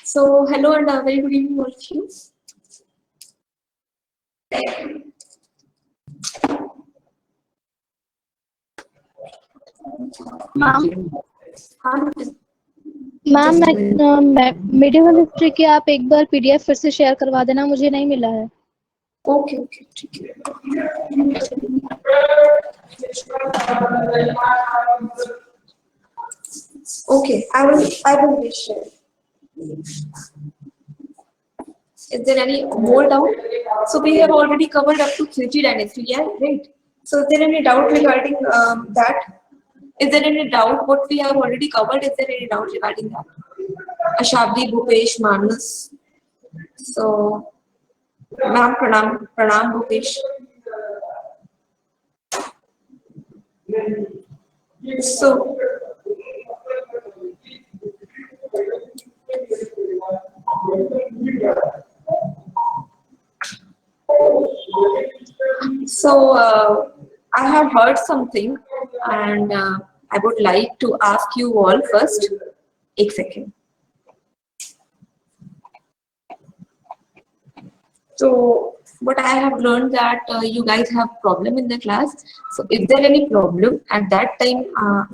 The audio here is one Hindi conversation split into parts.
So, hello and a very good evening, all of you. Ma'am medical history की आप एक बार पीडीएफ फिर से शेयर करवा देना, मुझे नहीं मिला है। ओके ओके ठीक है। Okay, I will share. Is there any more doubt? So we have already covered up to Khilji dynasty, yeah, right? So is there any doubt regarding that? Is there any doubt what we have already covered? Is there any doubt regarding that? Ashabdi, Bhupesh, Manas. So, ma'am, pranam, Bhupesh. So, I have heard something and I would like to ask you all first. एक second. So what I have learned that you guys have problem in the class. So if there any problem at that time,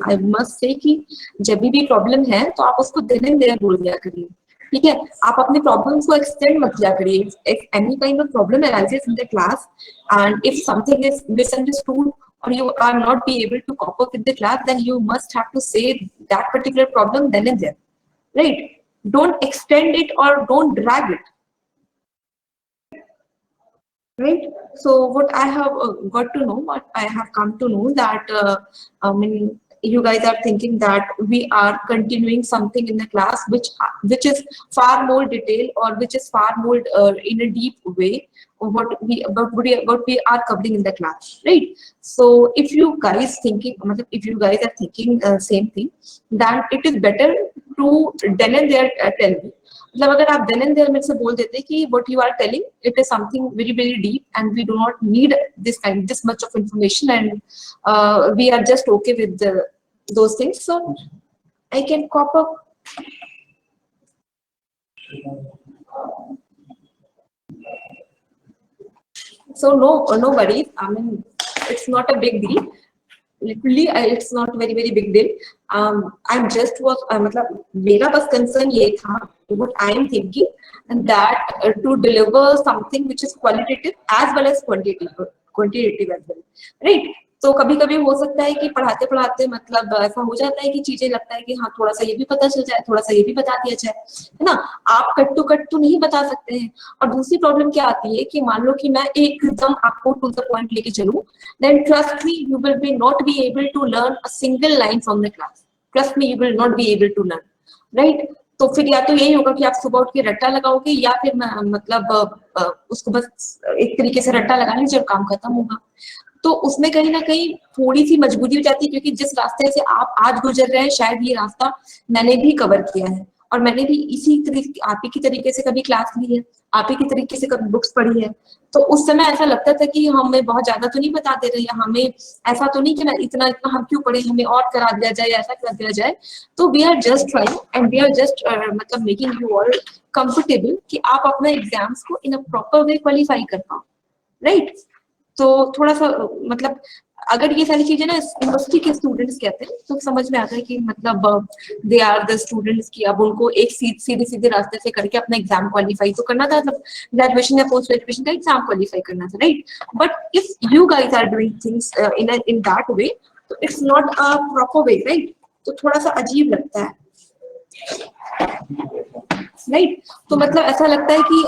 I must say कि जब भी problem है तो आप उसको then and there बोल दिया करिए, ठीक है? आप अपने problems को extend मत किया करिए. If any kind of problem arises in the class and if something is misunderstood or you are not be able to cope up with the class, then you must have to say that particular problem then and there, right? Don't extend it or don't drag it. Right. So what I have got to know, what I have come to know that you guys are thinking that we are continuing something in the class which is far more detailed or which is far more in a deep way what we are covering in the class, right? So if you guys thinking, if you guys are thinking same thing, then it is better to then and there tell me. मतलब अगर आप then and there मेरे से बोल देते कि what you are telling it is something very very deep and we do not need this much of information and we are just okay with those things, so I can cope up. So no worries. I mean, it's not a big deal. Literally, it's not very big deal. I'm just was मतलब मेरा बस concern ये था what I am thinking and that to deliver something which is qualitative as well as quantitative as well, right? तो कभी कभी हो सकता है कि पढ़ाते पढ़ाते मतलब ऐसा हो जाता है कि चीजें लगता है कि हाँ थोड़ा सा ये भी पता चल जाए, थोड़ा सा ये भी बता दिया जाए, है ना? आप कट टू नहीं बता सकते हैं। और दूसरी प्रॉब्लम क्या आती है कि मान लो कि मैं एकदम आपको टू द पॉइंट लेके चलूं, then trust me you will be not be able to learn a single line from the class. Trust me you will not be able to learn, right? तो फिर या तो यही होगा कि आप सुबह उठ के रट्टा लगाओगे या फिर मतलब उसको बस एक तरीके से रट्टा लगा लीजिए और काम खत्म होगा। तो उसमें कहीं ना कहीं थोड़ी सी मजबूरी हो जाती है क्योंकि जिस रास्ते से आप आज गुजर रहे हैं शायद ये रास्ता मैंने भी कवर किया है और मैंने भी इसी तरीके आप ही की तरीके से कभी क्लास ली है, आप ही की तरीके से कभी बुक्स पढ़ी है। तो उस समय ऐसा लगता था कि हमें बहुत ज्यादा तो नहीं बता दे रहे हैं, हमें ऐसा तो नहीं कि मैं इतना हम क्यों पढ़े, हमें और करा दिया जाए, ऐसा कर दिया जाए। तो we are just trying and we are just मतलब मेकिंग यू ऑल कंफर्टेबल कि आप अपना एग्जाम्स को इन अ प्रॉपर वे क्वालिफाई कर पाओ, राइट? तो थोड़ा सा मतलब अगर ये सारी चीजें ना यूनिवर्सिटी के स्टूडेंट्स कहते हैं तो समझ में आता है कि मतलब दे आर द स्टूडेंट्स की अब उनको एक सीधे रास्ते से करके अपना एग्जाम क्वालिफाई तो करना था, मतलब ग्रेजुएशन या पोस्ट ग्रेजुएशन का एग्जाम क्वालिफाई करना था, right? But if you guys are doing things in that way तो it's not a proper way, right? तो थोड़ा सा अजीब लगता है, राइट? तो मतलब ऐसा लगता है कि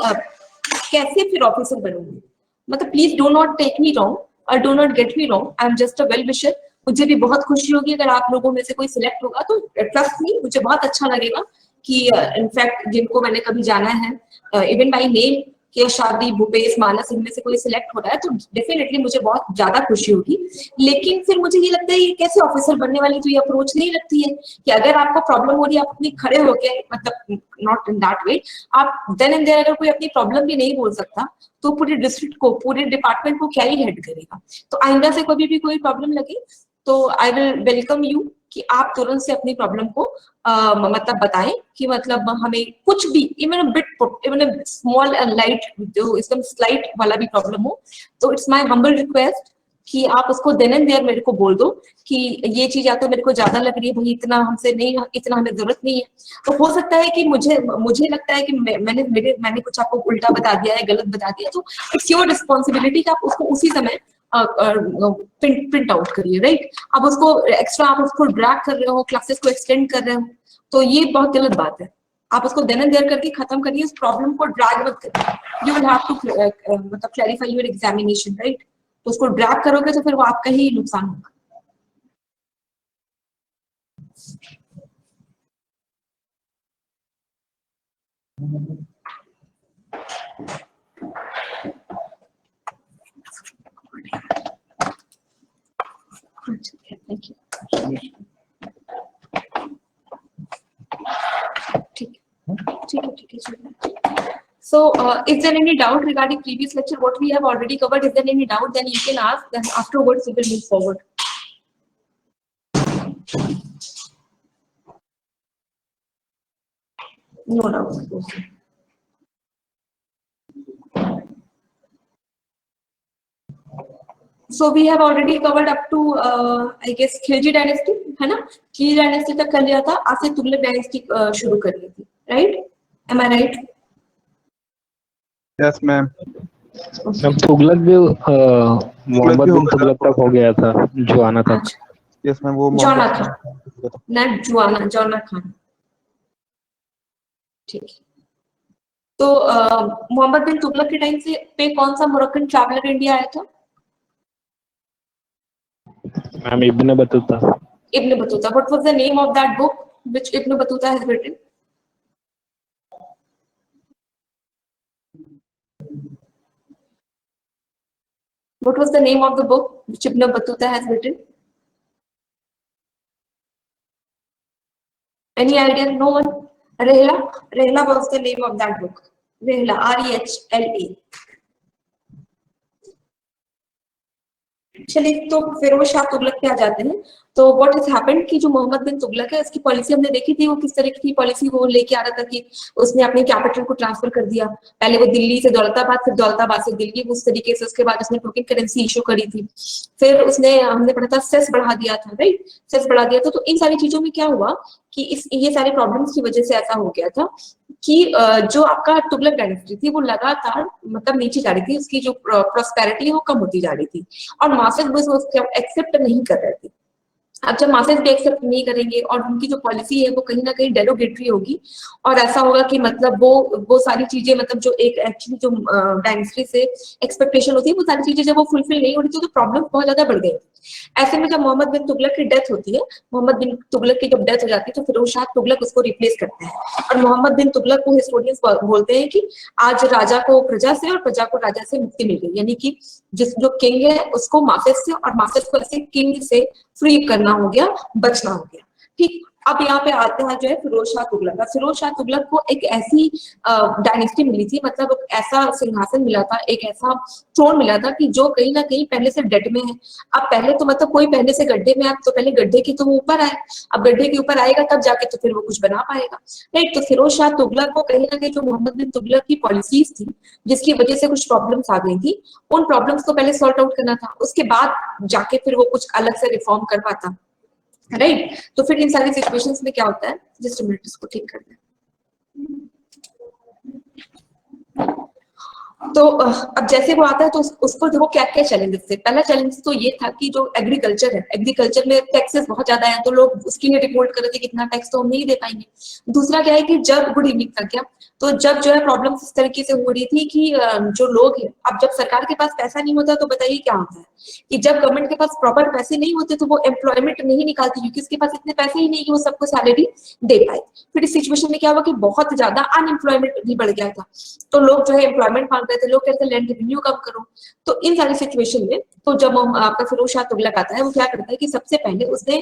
कैसे फिर ऑफिसर बनूंगी। मतलब please do not take me wrong और do not get me wrong, I am just a well wisher. मुझे भी बहुत खुशी होगी अगर आप लोगों में से कोई सिलेक्ट होगा तो ट्रस्ट मी मुझे बहुत अच्छा लगेगा कि इनफैक्ट जिनको मैंने कभी जाना है इवन बाय नेम कि अशादी, भूपेश, मानस इनमें से कोई सिलेक्ट हो रहा है तो डेफिनेटली मुझे बहुत ज्यादा खुशी होगी। लेकिन फिर मुझे ये लगता है ये कैसे ऑफिसर बनने वाली तो ये अप्रोच नहीं लगती है कि अगर आपको प्रॉब्लम हो रही है आप अपनी खड़े होके मतलब नॉट इन दैट वे, आप देन एंड देयर अगर कोई अपनी प्रॉब्लम भी नहीं बोल सकता तो पूरे डिस्ट्रिक्ट को पूरे डिपार्टमेंट को क्या ही हेड करेगा। तो आइंदा से कभी भी कोई प्रॉब्लम लगे तो आई विल वेलकम यू कि आप तुरंत से अपनी प्रॉब्लम को मतलब बताएं कि मतलब हमें कुछ भी even bit even small and light जो एकदम स्लाइट वाला भी प्रॉब्लम हो, तो इट्स माय हम्बल रिक्वेस्ट कि आप उसको देन एंड देयर मेरे को बोल दो कि ये चीज या तो मेरे को ज्यादा लग रही है भाई, इतना हमसे नहीं, इतना हमें जरूरत नहीं है। तो हो सकता है कि मुझे लगता है कि मैंने कुछ आपको उल्टा बता दिया है, गलत बता दिया, तो इट्स योर रिस्पॉन्सिबिलिटी कि आप उसको उसी समय प्रिंट आउट करिए, राइट। अब उसको एक्स्ट्रा आप उसको ड्रैग कर रहे हो, क्लासेस को एक्सटेंड कर रहे हो, तो ये बहुत गलत बात है। आप उसको देन एंड देयर करके खत्म करिए, इस प्रॉब्लम को ड्रैग मत करिए। यू विल हैव टू मतलब क्लैरिफाई योर एग्जामिनेशन, राइट। तो उसको ड्रैग करोगे तो फिर वो आपका ही नुकसान होगा। So, is there any doubt regarding previous lecture? What we have already covered. Is there any doubt? Then you can ask. Then afterwards we will move forward. No doubt. So we have already covered up to I guess Khilji dynasty, है ना। खिलजी डायनेस्टी तक कर लिया था, आज से तुगलक डायनेस्टी शुरू कर ली थी, right. Am I right? Yes, ma'am. Tughlaq भी मोहम्मद बिन तुगलक तक हो गया था, जुआना तक। Yes, ma'am. वो जौना खान, न जुआना, जौना खान, ठीक है। तो मोहम्मद बिन तुगलक के टाइम से पे कौन सा मोरक्कन ट्रैवलर इंडिया आया था? Ma'am Ibn Battuta. Ibn Battuta. What was the name of that book which Ibn Battuta has written? What was the name of the book which Ibn Battuta has written? Any idea? No one? Rehla? Rehla was the name of that book. Rehla, R-E-H-L-A. चलिए, तो फिरोज शाह तुगलक पे आ जाते हैं। तो व्हाट इज हैपेंड कि जो मोहम्मद बिन तुगलक है, इसकी पॉलिसी हमने देखी थी, वो किस तरह की पॉलिसी वो लेके आ रहा था कि उसने अपने कैपिटल को ट्रांसफर कर दिया। पहले वो दिल्ली से दौलताबाद, फिर दौलताबाद से दिल्ली, उस तरीके से। उसके बाद उसने टोकन करेंसी इशू करी थी, फिर उसने, हमने पढ़ा था, सेस बढ़ा दिया था, राइट, सेस बढ़ा दिया था। तो इन सारी चीजों में क्या हुआ कि ये सारे प्रॉब्लम्स की वजह से ऐसा हो गया था कि जो आपका तुगलक डायनेस्टी थी वो लगातार मतलब नीचे जा रही थी, उसकी जो प्रॉस्पेरिटी है वो कम होती जा रही थी, और मासेस बस उसको एक्सेप्ट नहीं कर रहे थे। अब जब मासेस भी एक्सेप्ट नहीं करेंगे और उनकी जो पॉलिसी है वो कहीं ना कहीं डेरोगेटरी होगी, और ऐसा होगा कि मतलब वो सारी चीजें, मतलब जो एक एक्चुअली जो डायनेस्टी से एक्सपेक्टेशन होती है, वो सारी चीजें जब वो फुलफिल नहीं हो रही थी तो प्रॉब्लम बहुत ज्यादा बढ़ गई। ऐसे में जब मोहम्मद बिन तुगलक की डेथ होती है, मोहम्मद बिन तुगलक की जब डेथ हो जाती है, तो फिरोज शाह तुगलक उसको रिप्लेस करते हैं। और मोहम्मद बिन तुगलक को हिस्टोरियंस बोलते हैं कि आज राजा को प्रजा से और प्रजा को राजा से मुक्ति मिल गई, यानी कि जो किंग है उसको मासेस से, और मासेस को ऐसे किंग से फ्री करना हो गया, बचना हो गया, ठीक। अब यहाँ पे आते हैं जो है फिरोज शाह तुगलक। फिरोज शाह तुगलक को एक ऐसी डायनेस्टी मिली थी, मतलब एक ऐसा सिंहासन मिला था, एक ऐसा थ्रोन मिला था कि जो कहीं ना कहीं पहले से डेट में है। अब पहले तो मतलब कोई पहले से गड्ढे में, अब तो पहले गड्ढे के तो वो ऊपर आए, अब गड्ढे के ऊपर आएगा तब जाके तो फिर वो कुछ बना पाएगा, राइट। तो फिरोज शाह तुगलक को कहीं ना कहीं जो मोहम्मद बिन तुगलक की पॉलिसीज थी, जिसकी वजह से कुछ प्रॉब्लम्स आ गई थी, उन प्रॉब्लम्स को पहले सॉर्ट आउट करना था, उसके बाद जाके फिर वो कुछ अलग से रिफॉर्म कर पाता, राइट। तो फिर इन सारी सिचुएशंस में क्या होता है, जस्ट मिनट इसको ठीक कर दें। तो अब जैसे वो आता है तो उसको देखो क्या क्या चैलेंजेस थे। पहला चैलेंज तो ये था कि जो एग्रीकल्चर है, एग्रीकल्चर में टैक्सेस बहुत ज्यादा है, तो लोग उसकी लिए रिपोर्ट कर रहे थे कि इतना टैक्स तो हम नहीं दे पाएंगे। दूसरा क्या है कि जब, गुड इवनिंग था क्या, तो जब जो है प्रॉब्लम इस तरीके से हो रही थी कि जो लोग हैं, अब जब सरकार के पास पैसा नहीं होता तो बताइए क्या होता है कि जब गवर्नमेंट के पास प्रॉपर पैसे नहीं होते तो वो एम्प्लॉयमेंट नहीं निकालती, क्योंकि उसके पास इतने पैसे ही नहीं कि वो सबको सैलरी दे पाए। फिर इस सिचुएशन में क्या हुआ कि बहुत ज्यादा अनएम्प्लॉयमेंट भी बढ़ गया था, तो लोग जो है एम्प्लॉयमेंट रहे थे, लोग कहते थे लैंड रेवेन्यू कम करो। तो इन सारी सिचुएशन में तो जब आपका फिरोज शाह तुगलक आता है, वो क्या करता है कि सबसे पहले उसने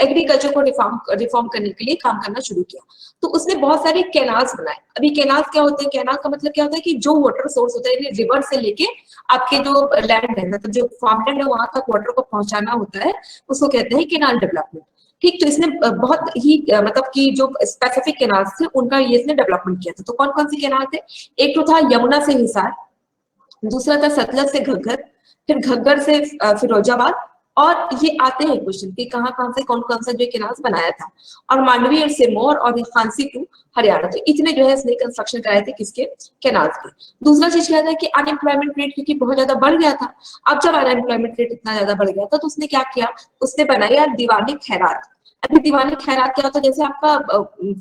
एग्रीकल्चर को रिफॉर्म करने के लिए काम करना शुरू किया। तो उसने बहुत सारे कैनाल्स बनाए। अभी कैनाल्स क्या होते हैं, कैनाल का मतलब क्या होता है कि जो वाटर सोर्स होता है रिवर से लेके आपके जो लैंड है, मतलब जो फार्मलैंड है वहां तक वाटर को पहुंचाना होता है, उसको कहते हैं कैनाल डेवलपमेंट। ठीक, तो इसने बहुत ही मतलब कि जो स्पेसिफिक कैनाल्स थे उनका ये इसने डेवलपमेंट किया था। तो कौन कौन सी कैनाल थे? एक तो था यमुना से हिसार, दूसरा था सतलज से घग्गर, फिर घग्गर से फिरोजाबाद, और ये आते हैं क्वेश्चन कि कहाँ कहाँ से कौन कौन सा जो कैनाल्स बनाया था, और मांडवी और सिरमौर और हांसी टू हरियाणा। तो इतने जो है इसने कंस्ट्रक्शन कराए थे किसके? कैनाल्स के। दूसरा चीज क्या था कि अनएम्प्लॉयमेंट रेट क्योंकि बहुत ज्यादा बढ़ गया था। अब जब अनएम्प्लॉयमेंट रेट इतना ज्यादा बढ़ गया था तो उसने क्या किया, उसने बनाया दीवानी खैरात। अभी दीवानी खैरात क्या होता है, जैसे आपका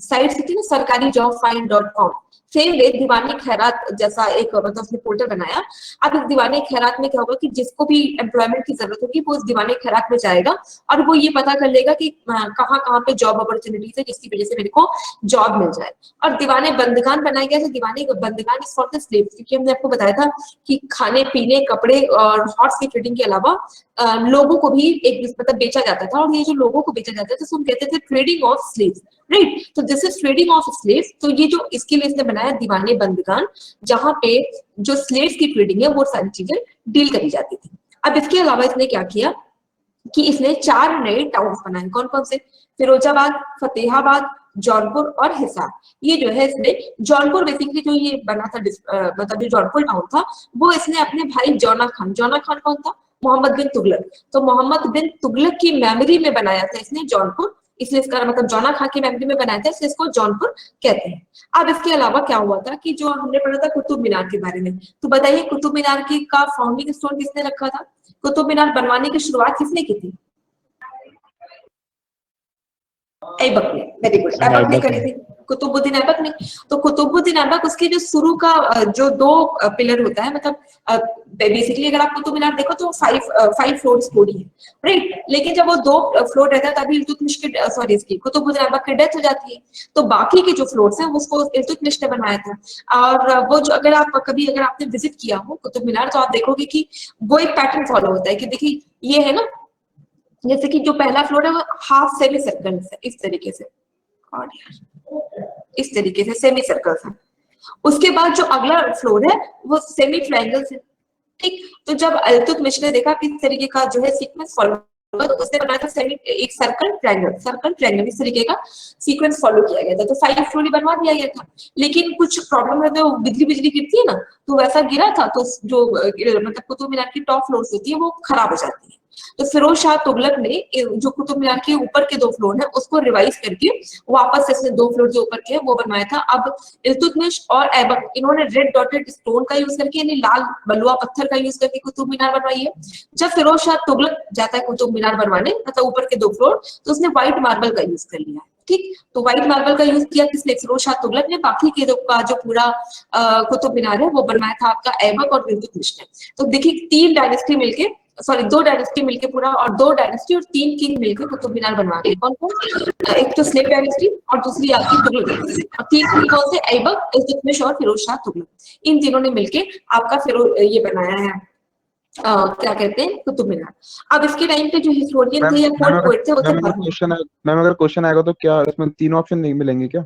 साइट थी ना sarkariJobFind.com, सेम वे दीवानी खैरात जैसा एक मतलब उसने पोर्टल बनाया। अब इस दीवानी खैरात में क्या होगा कि जिसको भी एम्प्लॉयमेंट की जरूरत होगी वो इस दीवानी खैरात में जाएगा और वो ये पता कर लेगा कि कहाँ कहाँ पे जॉब अपॉर्चुनिटीज है जिसकी वजह से मेरे को जॉब मिल जाए। और दीवाने बंदगान बनाया गया था। दीवानी बंदगान इज फॉर द स्लेव्स, क्योंकि हमने आपको बताया था कि खाने पीने, कपड़े और हॉर्स की ट्रेडिंग के अलावा लोगों को भी एक मतलब बेचा जाता था, और ये जो लोगों को बेचा जाता था तो हम कहते थे ट्रेडिंग ऑफ स्लेव्स, राइट। तो this is trading of slaves. तो ये जो इसके लिए इसने बनाया दीवाने बंदगान, जहां पे जो स्लेव्स की ट्रेडिंग है वो सारी चीजें डील करी जाती थी। अब इसके अलावा इसने क्या किया कि इसने 4 नए टाउन्स बनाए। कौन कौन से? फिरोजाबाद, फतेहाबाद, जौनपुर और हिसार। ये जो है इसने जौनपुर बेसिकली जो ये बना था मतलब जो जौनपुर टाउन था वो इसने अपने भाई जौना खान कौन था? मोहम्मद बिन तुगलक। तो मोहम्मद बिन तुगलक की मेमोरी में बनाया था इसने जौनपुर, इसलिए इसका मतलब जौना खान की मेमोरी में बनाया था, इसलिए इसको जौनपुर कहते हैं। अब इसके अलावा क्या हुआ था कि जो हमने पढ़ा था कुतुब मीनार के बारे में, तो बताइए कुतुब मीनार की का फाउंडिंग स्टोन किसने रखा था? कुतुब मीनार बनवाने की शुरुआत किसने की थी? ऐबक ने। वेरी गुड, ऐबक ने करी थी, कुतुबुद्दीन ऐबक ने। तो कुतुबुद्दीन ऐबक उसके जो शुरू का जो 2 पिलर होता है, मतलब बेसिकली अगर आप कुतुब मीनार देखो तो 5 फ्लोर्स पूरी है, राइट। लेकिन जब वो 2 फ्लोर रहता है तभी इल्तुतमिश के सॉरी इसकी कुतुबुद्दीन ऐबक की डेथ हो जाती है, तो बाकी के जो फ्लोर्स हैं उसको इल्तुतमिश ने बनवाया था। और वो जो अगर आप कभी अगर आपने विजिट किया हो कुतुब मीनार तो आप देखोगे कि वो एक पैटर्न फॉलो होता है कि देखिए ये है ना, जैसे कि जो पहला फ्लोर है वो हाफ सेमी सर्कल है इस तरीके से, और इस तरीके से सेमी सर्कल है। उसके बाद जो अगला फ्लोर है वो सेमी ट्रायंगल है, ठीक। तो जब इल्तुतमिश ने देखा कि इस तरीके का जो है सीक्वेंस फॉलो, तो उसने बनाया था सेमी एक सर्कल ट्रायंगल इस तरीके का सीक्वेंस फॉलो किया गया था। तो 5 फ्लोर ही बनवा दिया गया था, लेकिन कुछ प्रॉब्लम रहता है, बिजली गिरती है ना, तो वैसा गिरा था तो जो मतलब कुतुब मीनार की टॉप फ्लोर्स होती है वो खराब हो जाती है। तो फिरोज शाह तुगलक ने जो कुतुब मीनार के ऊपर के 2 फ्लोर है उसको रिवाइज करके वापस से इसने 2 फ्लोर जो ऊपर के वो बनवाया था। अब इल्तुतमिश और ऐबक इन्होंने रेड डॉटेड स्टोन का यूज करके यानी लाल बलुआ पत्थर का यूज करके कुतुब मीनार बनवाई है। जब फिरोज शाह तुगलक जाता है कुतुब मीनार बनवाने मतलब ऊपर के 2 फ्लोर, तो उसने व्हाइट मार्बल का यूज कर लिया, ठीक। तो व्हाइट मार्बल का यूज किया किसने? फिरोज शाह तुगलक ने। बाकी के जो पूरा कुतुब मीनार है वो बनवाया था आपका ऐबक और इल्तुतमिश ने। तो देखिए 3 डायनेस्टी मिलके, सॉरी 2 डायनेस्टी मिलके पूरा, और 2 डायनेस्टी और 3 किंग मिलकर कुतुब मीनार बनवा गए। कौन कौन? एक तो स्लेव डायनेस्टी और दूसरी आपकी तुगलक डायनेस्टी, और 3 किंग कौन से? ऐबक, इल्तुतमिश और फिरोज शाह तुगलक। इन तीनों ने मिलके आपका ये बनाया है क्या कहते हैं कुतुब मीनार। अब इसके टाइम पे जो हिस्टोरियन थे या कोर्ट पोएट थे वो थे मैम अगर क्वेश्चन आएगा तो क्या इसमें 3 ऑप्शन नहीं मिलेंगे क्या?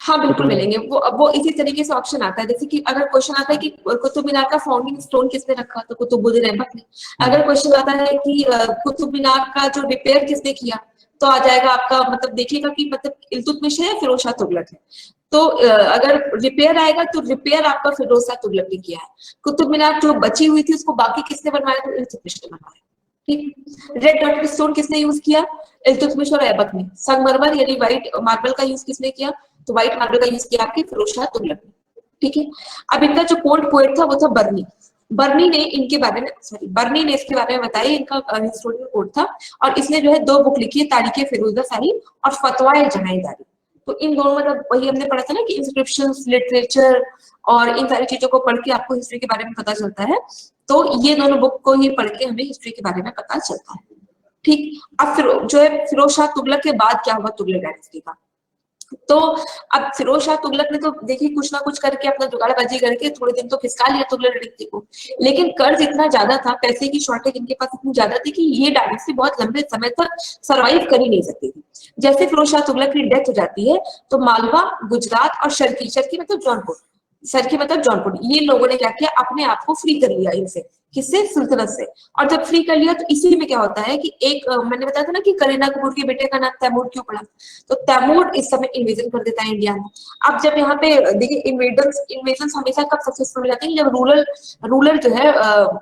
हाँ बिल्कुल मिलेंगे। वो इसी तरीके से ऑप्शन आता है, जैसे कि अगर क्वेश्चन आता है कि कुतुब मीनार का फाउंडिंग स्टोन किसने रखा तो कुतुबुद्दीन ऐबक ने। अगर क्वेश्चन आता है कि कुतुब मीनार का जो रिपेयर किसने किया तो आ जाएगा आपका मतलब देखिएगा कि मतलब इल्तुतमिश है या फिरोज शाह तुगलक है। तो अगर रिपेयर आएगा तो रिपेयर आपका फिरोज शाह तुगलक ने किया है। कुतुब मीनार जो बची हुई थी उसको बाकी किसने बनवाया तो इल्तुतमिश ने बनवाया, ठीक। रेड डॉटेड स्टोन किसने यूज किया? इल्तुतमिश और ऐबक ने। संगमरमर यानी व्हाइट मार्बल का यूज किसने किया? तो व्हाइट मार्बल का यूज किया आपके फिरोज शाह तुगलक ने, ठीक है। अब इनका जो कोर्ट पोएट था वो था बर्नी। बर्नी ने इनके बारे में बर्नी ने इसके बारे में बताया, इनका हिस्टोरिकल कोर्ट था, और इसने जो है 2 बुक लिखी है, तारीखे फिरोजा शाही और फतवाए जहांदारी। तो इन दोनों मतलब वही हमने पढ़ा था ना कि इंस्क्रिप्शंस, लिटरेचर और इन सारी चीजों को पढ़ के आपको हिस्ट्री के बारे में पता चलता है। तो ये दोनों बुक को ही पढ़ के हमें हिस्ट्री के बारे में पता चलता है, ठीक। अब फिर जो है फिरोज शाह तुगलक के बाद क्या हुआ तुगलक डायनेस्टी का? तो अब फिरोज शाह तुगलक ने तो देखिए कुछ ना कुछ करके अपना जुगाड़बाजी करके थोड़े दिन तो खिसका लिया तुगलक डायनेस्टी को, लेकिन कर्ज इतना ज्यादा था, पैसे की शॉर्टेज इनके पास इतनी ज्यादा थी कि ये डायनेस्टी बहुत लंबे समय तक सरवाइव कर ही नहीं सकती थी। जैसे फिरोज शाह तुगलक की डेथ हो जाती है तो मालवा, गुजरात और शर्की मतलब जौनपुर, सरकी मतलब जौनपुर, ये लोगों ने क्या किया, अपने आप को फ्री कर लिया इनसे, किससे, सुल्तनत से। और जब फ्री कर लिया तो इसी में क्या होता है कि एक मैंने बताया था ना कि करीना कपूर के बेटे का नाम तैमूर क्यों पड़ा, तो तैमूर इस समय इन्वेजन कर देता है इंडिया में। अब जब यहाँ पे देखिए इन्वेजन हमेशा कब सक्सेसफुल हो जाते हैं, जब रूलर जो है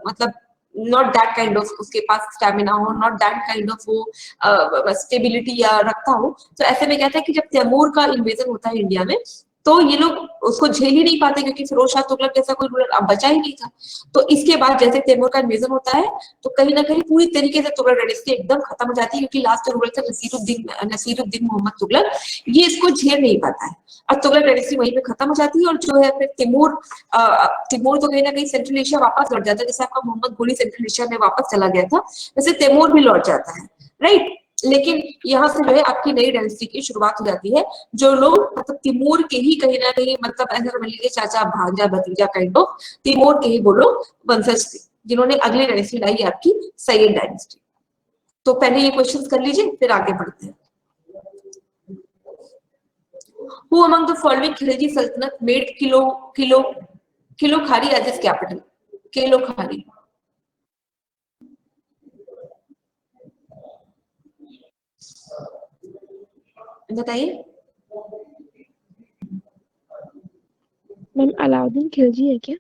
मतलब नॉट दैट काइंड ऑफ उसके पास स्टैमिना हो, नॉट दैट काइंड ऑफ वो स्टेबिलिटी या रखता हो। तो ऐसे में कहता है कि जब तैमूर का इन्वेजन होता है इंडिया में तो ये लोग उसको झेल ही नहीं पाते, क्योंकि फिरोज शाह तुगलक जैसा कोई रूलर अब बचा ही नहीं था। तो इसके बाद जैसे तैमूर का इन्वेजन होता है तो कहीं ना कहीं पूरी तरीके से तुगलक डायनेस्टी एकदम खत्म हो जाती है, क्योंकि लास्ट जो रूलर था नसीरुद्दीन मोहम्मद तुगलक, ये इसको झेल नहीं पाता है और तुगलक डायनेस्टी वहीं पे खत्म हो जाती है। और जो है फिर तिमूर तो कहीं ना कहीं सेंट्रल एशिया वापस लौट जाता है, जैसे आपका मोहम्मद घोरी सेंट्रल एशिया में वापस चला गया था, वैसे तैमूर भी लौट जाता है, राइट। लेकिन यहाँ से जो है आपकी नई डायनेस्टी की शुरुआत हो जाती है। जो लोग मतलब तिमूर के ही कहीं ना कहीं मतलब ऐसा समझ लीजिए चाचा भांजा भतीजा काइंड ऑफ तिमूर के ही वो लोग वंशज थे, जिन्होंने अगली डायनेस्टी लाई आपकी सैयद डायनेस्टी। तो पहले ये क्वेश्चंस कर लीजिए फिर आगे बढ़ते हैं। Who among the following Khilji Sultanate made Kilokhari as its capital? Kilokhari. बताइए। मैम अलाउद्दीन खिलजी है क्या?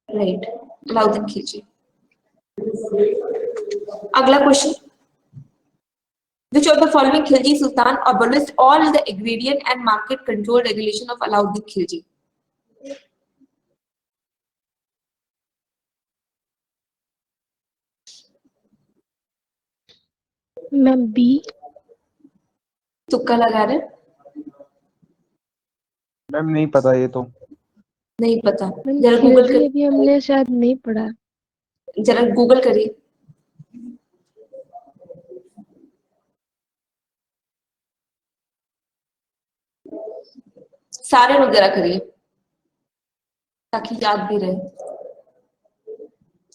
राइट, अलाउद्दीन खिलजी। अगला question, which of the following Khilji Sultan abolished all the agrarian and market control regulation of Alauddin Khilji? Ma'am B. तुक्का लगा रहे? मैम नहीं पता, ये तो नहीं पता, मैम जरा गूगल खिलजी अभी हमने शायद नहीं पढ़ा। जरा गूगल करिए। सारे लोग जरा करिए ताकि याद भी रहे।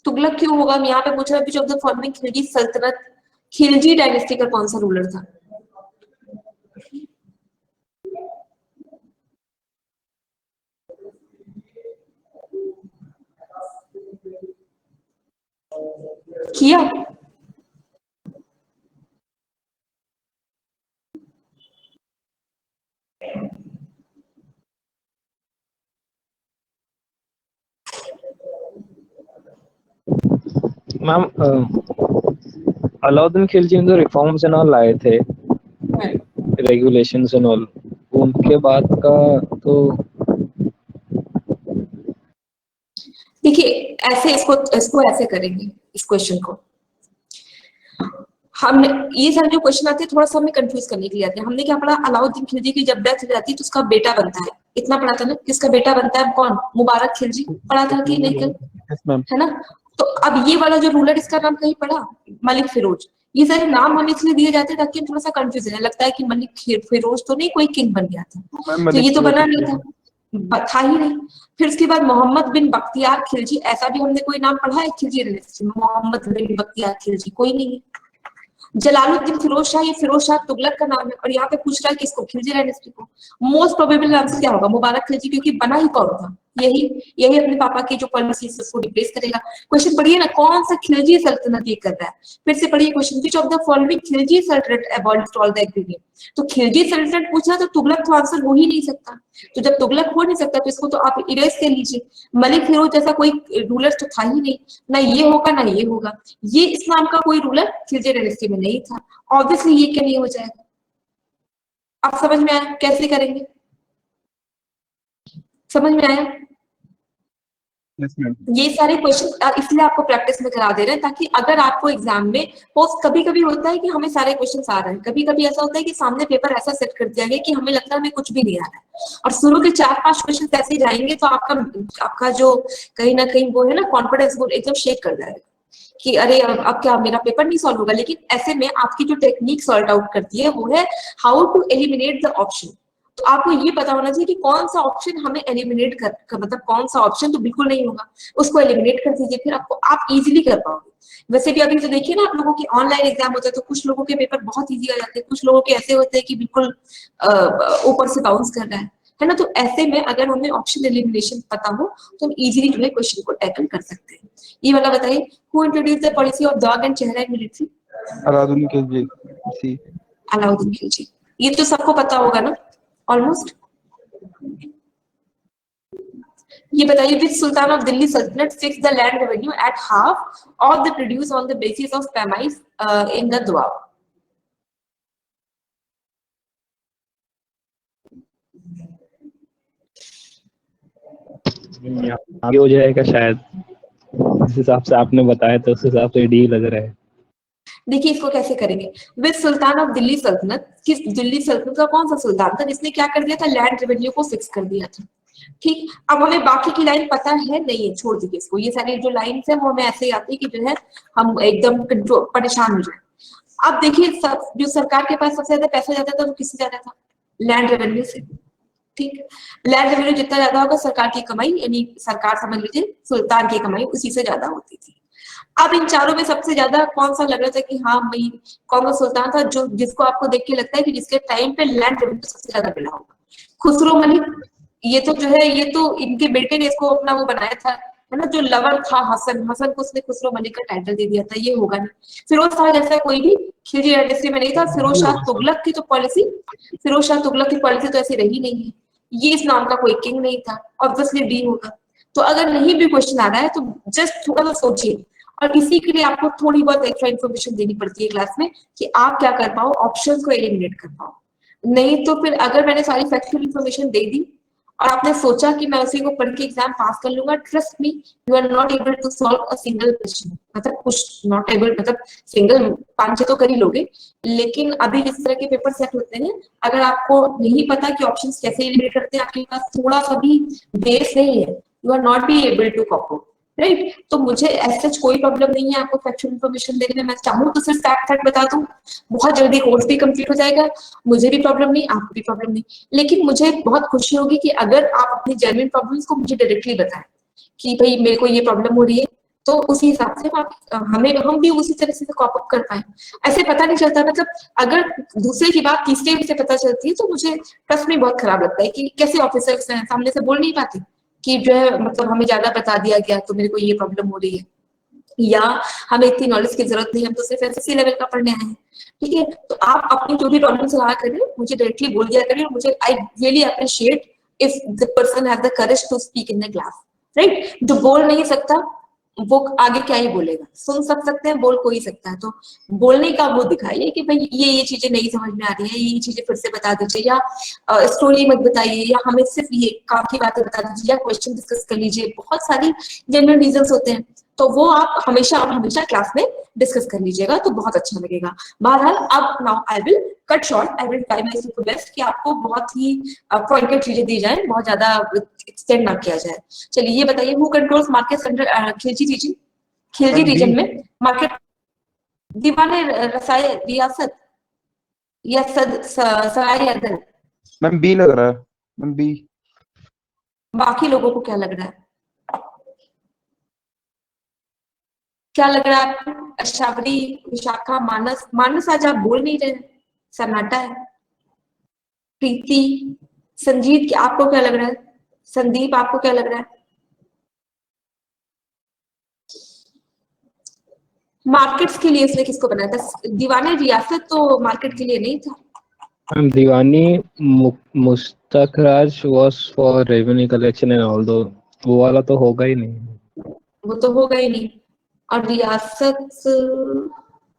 तुगलक क्यों होगा, हम यहाँ पे पूछ रहे हैं which of the following Khilji सल्तनत, खिलजी डायनेस्टी का कौन सा रूलर था? किया? मैम अलाउद्दीन खिलजी ने तो रिफॉर्म्स एंड ऑल लाए थे, रेगुलेशंस एंड ऑल, उनके बाद का तो देखिए ऐसे इसको ऐसे करेंगे, इस क्वेश्चन को हमने ये सारे जो क्वेश्चन आते हैं थोड़ा सा हमें कंफ्यूज करने के लिए आते हैं। हमने क्या पढ़ा, अलाउद्दीन खिलजी की जब डेथ हो जाती है तो उसका बेटा बनता है, इतना पढ़ा था ना, किसका बेटा बनता है, कौन, मुबारक खिलजी, पढ़ा था कि नहीं कल, है ना। तो अब ये वाला जो रूलर इसका नाम कहीं पढ़ा, मलिक फिरोज। ये सारे नाम हमें इसलिए दिए जाते हैं ताकि थोड़ा सा कंफ्यूजन है, लगता है कि मलिक फिरोज तो नहीं कोई किंग बन गया था, तो ये तो बना नहीं था ही नहीं। फिर उसके बाद मोहम्मद बिन बख्तियार खिलजी, ऐसा भी हमने कोई नाम पढ़ा है खिलजी डायनेस्टी में, मोहम्मद बिन बख्तियार खिलजी कोई नहीं है। जलालुद्दीन फिरोज शाह, ये फिरोज शाह तुगलक का नाम है और यहाँ पे पूछ रहा है किसको, खिलजी डायनेस्टी को। मोस्ट प्रोबेबल आंसर क्या होगा, मुबारक खिलजी, क्योंकि बना ही कौन था, यही अपने पापा की जो पॉलिसी है उसको रिप्लेस करेगा। क्वेश्चन पढ़िए ना, कौन सा खिलजी सल्तनत ये कर रहा है, फिर से पढ़िए question, which of the following Khilji सल्तनत अबॉलिश्ड ऑल द एग्रीगेट। तो खिलजी सल्तनत पूछा तो तुगलक तो आंसर हो ही नहीं सकता, तो जब तुगलक हो नहीं सकता तो इसको तो आप इरेज कर लीजिए। मलिक फिरोज जैसा कोई रूलर तो था ही नहीं, ना ये होगा ना ये होगा, ये इस नाम का कोई रूलर खिलजी डायनेस्टी में नहीं था, ऑब्वियसली ये क्या नहीं हो जाएगा। आप समझ में आया कैसे करेंगे, समझ में आया? Yes ma'am. ये सारे क्वेश्चन इसलिए आपको प्रैक्टिस में करा दे रहे हैं ताकि अगर आपको एग्जाम में पोस्ट, कभी कभी होता है कि हमें सारे क्वेश्चंस आ रहे हैं, कभी कभी ऐसा होता है कि सामने पेपर ऐसा सेट कर दिया गया कि हमें लगता है हमें कुछ भी नहीं आ रहा है और शुरू के 4-5 क्वेश्चन ऐसे जाएंगे तो आपका जो कहीं ना कहीं वो है ना कॉन्फिडेंस, वो एकदम शेक कर जाएगा कि अरे अब क्या मेरा पेपर नहीं सॉल्व होगा। लेकिन ऐसे में आपकी जो टेक्निक सॉल्व आउट करती है वो है how to eliminate the option, तो आपको ये पता होना चाहिए कि कौन सा ऑप्शन हमें एलिमिनेट मतलब कौन सा ऑप्शन तो बिल्कुल नहीं होगा, उसको एलिमिनेट कर दीजिए, फिर आपको आप इजीली कर पाओगे। वैसे भी अभी तो देखिए ना, आप लोगों के ऑनलाइन एग्जाम होते हैं तो कुछ लोगों के पेपर बहुत इजी आ जाते हैं, कुछ लोगों के ऐसे होते हैं कि बिल्कुल ऊपर से बाउंस कर रहा है ना। तो ऐसे में अगर हमें ऑप्शन एलिमिनेशन पता हो तो हम इजीली जो है क्वेश्चन को टैकल कर सकते हैं। ये वाला बताइए, who introduce the policy of dog and चेहरा इन मिलिट्री? अलाउद्दीन खिलजी सी। अलाउद्दीन खिलजी, ये तो सबको पता होगा ना ऑलमोस्ट। ये बताइए, विच सुल्तान of Delhi Saltanat fix the land revenue at half of the produce on the basis of paimaish in the Doab? आगे हो जाएगा शायद, जिस हिसाब से आपने बताया तो उस हिसाब से डी लग रहा है। देखिए इसको कैसे करेंगे, विच सुल्तान ऑफ दिल्ली सल्तनत, किस दिल्ली सल्तनत का कौन सा सुल्तान था जिसने क्या कर दिया था, लैंड रेवेन्यू को फिक्स कर दिया था। ठीक, अब हमें बाकी की लाइन पता है नहीं है, छोड़ दीजिए इसको, ये सारी जो लाइन है वो हमें ऐसे ही आती है कि जो है हम एकदम कंट्रोल परेशान हो जाए। अब देखिए जो सरकार के पास सबसे ज्यादा पैसा जाता था वो किससे जाता था, लैंड रेवेन्यू से। ठीक, लैंड रेवेन्यू जितना ज्यादा होगा सरकार की कमाई, यानी सरकार समझ लीजिए सुल्तान की कमाई उसी से ज्यादा होती थी। अब इन चारों में सबसे ज्यादा कौन सा लग रहा था कि हाँ भाई कौन सा सुल्तान था जो जिसको आपको देख के लगता है कि जिसके टाइम पे लैंड रेवेन्यू सबसे ज्यादा मिला होगा? खुसरो मलिक। ये तो जो है ये तो इनके बेटे ने इसको अपना वो बनाया था, है ना, जो लवर था हसन, हसन को उसने खुसरो मलिक का टाइटल दे दिया था, ये होगा नहीं। फिरोज शाह जैसा कोई भी खिलजी डायनेस्टी में नहीं था। फिरोज शाह तुगलक की तो पॉलिसी, फिरोज शाह तुगलक की पॉलिसी तो ऐसी रही नहीं है। ये इस नाम का कोई किंग नहीं था, ऑब्वियसली डी होगा। तो अगर नहीं भी क्वेश्चन आ रहा है तो जस्ट थोड़ा सा सोचिए, और इसी के लिए आपको थोड़ी बहुत एक्स्ट्रा इन्फॉर्मेशन देनी पड़ती है क्लास में कि आप क्या कर पाओ, ऑप्शंस को एलिमिनेट कर पाओ। नहीं तो फिर अगर मैंने सारी फैक्चुअल इन्फॉर्मेशन दे दी और आपने सोचा कि मैं उसी को पढ़ के एग्जाम पास कर लूंगा, trust me you are not able to solve a single question. मतलब कुछ नॉट एबल मतलब सिंगल 5-6 तो कर ही लोगे, लेकिन अभी जिस तरह के पेपर सेट होते हैं, अगर आपको नहीं पता कि ऑप्शंस कैसे एलिमिनेट करते हैं, आपके पास थोड़ा सा भी बेस नहीं है, you are not be able to cope, right. तो मुझे ऐसा कोई प्रॉब्लम नहीं है आपको फैक्चुअल इन्फॉर्मेशन देने में, मैं चाहूँ तो सिर्फ फैक्ट बता दूं, बहुत जल्दी कोर्स भी कंप्लीट हो जाएगा, मुझे भी प्रॉब्लम नहीं, आपको भी प्रॉब्लम नहीं। लेकिन मुझे बहुत खुशी होगी कि अगर आप अपनी जेन्युइन प्रॉब्लम्स को मुझे डायरेक्टली बताएं कि भाई मेरे को ये प्रॉब्लम हो रही है, तो उसी हिसाब से हम भी उसी तरह से कॉप अप कर पाए। ऐसे पता नहीं चलता, मतलब अगर दूसरे की बात तीसरे से पता चलती है तो मुझे ट्रस्ट में बहुत खराब लगता है कि कैसे ऑफिसर्स सामने से बोल नहीं पाते कि जो है मतलब हमें ज्यादा बता दिया गया तो मेरे को ये प्रॉब्लम हो रही है, या हमें इतनी नॉलेज की जरूरत नहीं है, हम तो सिर्फ एसएससी लेवल का पढ़ने आए हैं। ठीक है, तो आप अपनी जो भी प्रॉब्लम सलाह करें मुझे डायरेक्टली बोल दिया करें, और मुझे I really appreciate if the person have the courage to speak in the class, right. जो बोल नहीं सकता वो आगे क्या ही बोलेगा, सुन सकते हैं, बोल कोई सकता है, तो बोलने का वो दिखाइए कि भाई ये चीजें नहीं समझ में आ रही है, ये चीजें फिर से बता दीजिए, या स्टोरी मत बताइए, या हमें सिर्फ ये काम की बातें बता दीजिए, या क्वेश्चन डिस्कस कर लीजिए। बहुत सारी जेन्युइन रीजंस होते हैं, तो वो आप हमेशा क्लास में डिस्कस कर लीजिएगा तो बहुत अच्छा लगेगा। बहरहाल अब now I will cut short, I will try my best कि आपको बहुत ही पॉइंटेड चीजें दी जाए, बहुत ज्यादा एक्सटेंड ना किया जाए। चलिए ये बताइए, who controls markets under Khilji region में मार्केट? दीवाने रसाए रियासत या सराय अदल? मैम बी लग रहा है, मैम बी। बाकी लोगों को क्या लग रहा है, क्या लग रहा है आपको? अशावरी, विशाखा, मानस? मानस आज आप बोल नहीं रहे, सन्नाटा है। प्रीति, संजीत, आपको क्या लग रहा है? संदीप, आपको क्या लग रहा है? मार्केट्स के लिए इसने किसको बनाया था? दीवाने रियासत तो मार्केट के लिए नहीं था। Diwani Mustakhraj was for revenue collection and all दो, वो वाला तो होगा ही नहीं, वो तो होगा ही नहीं। और रियासत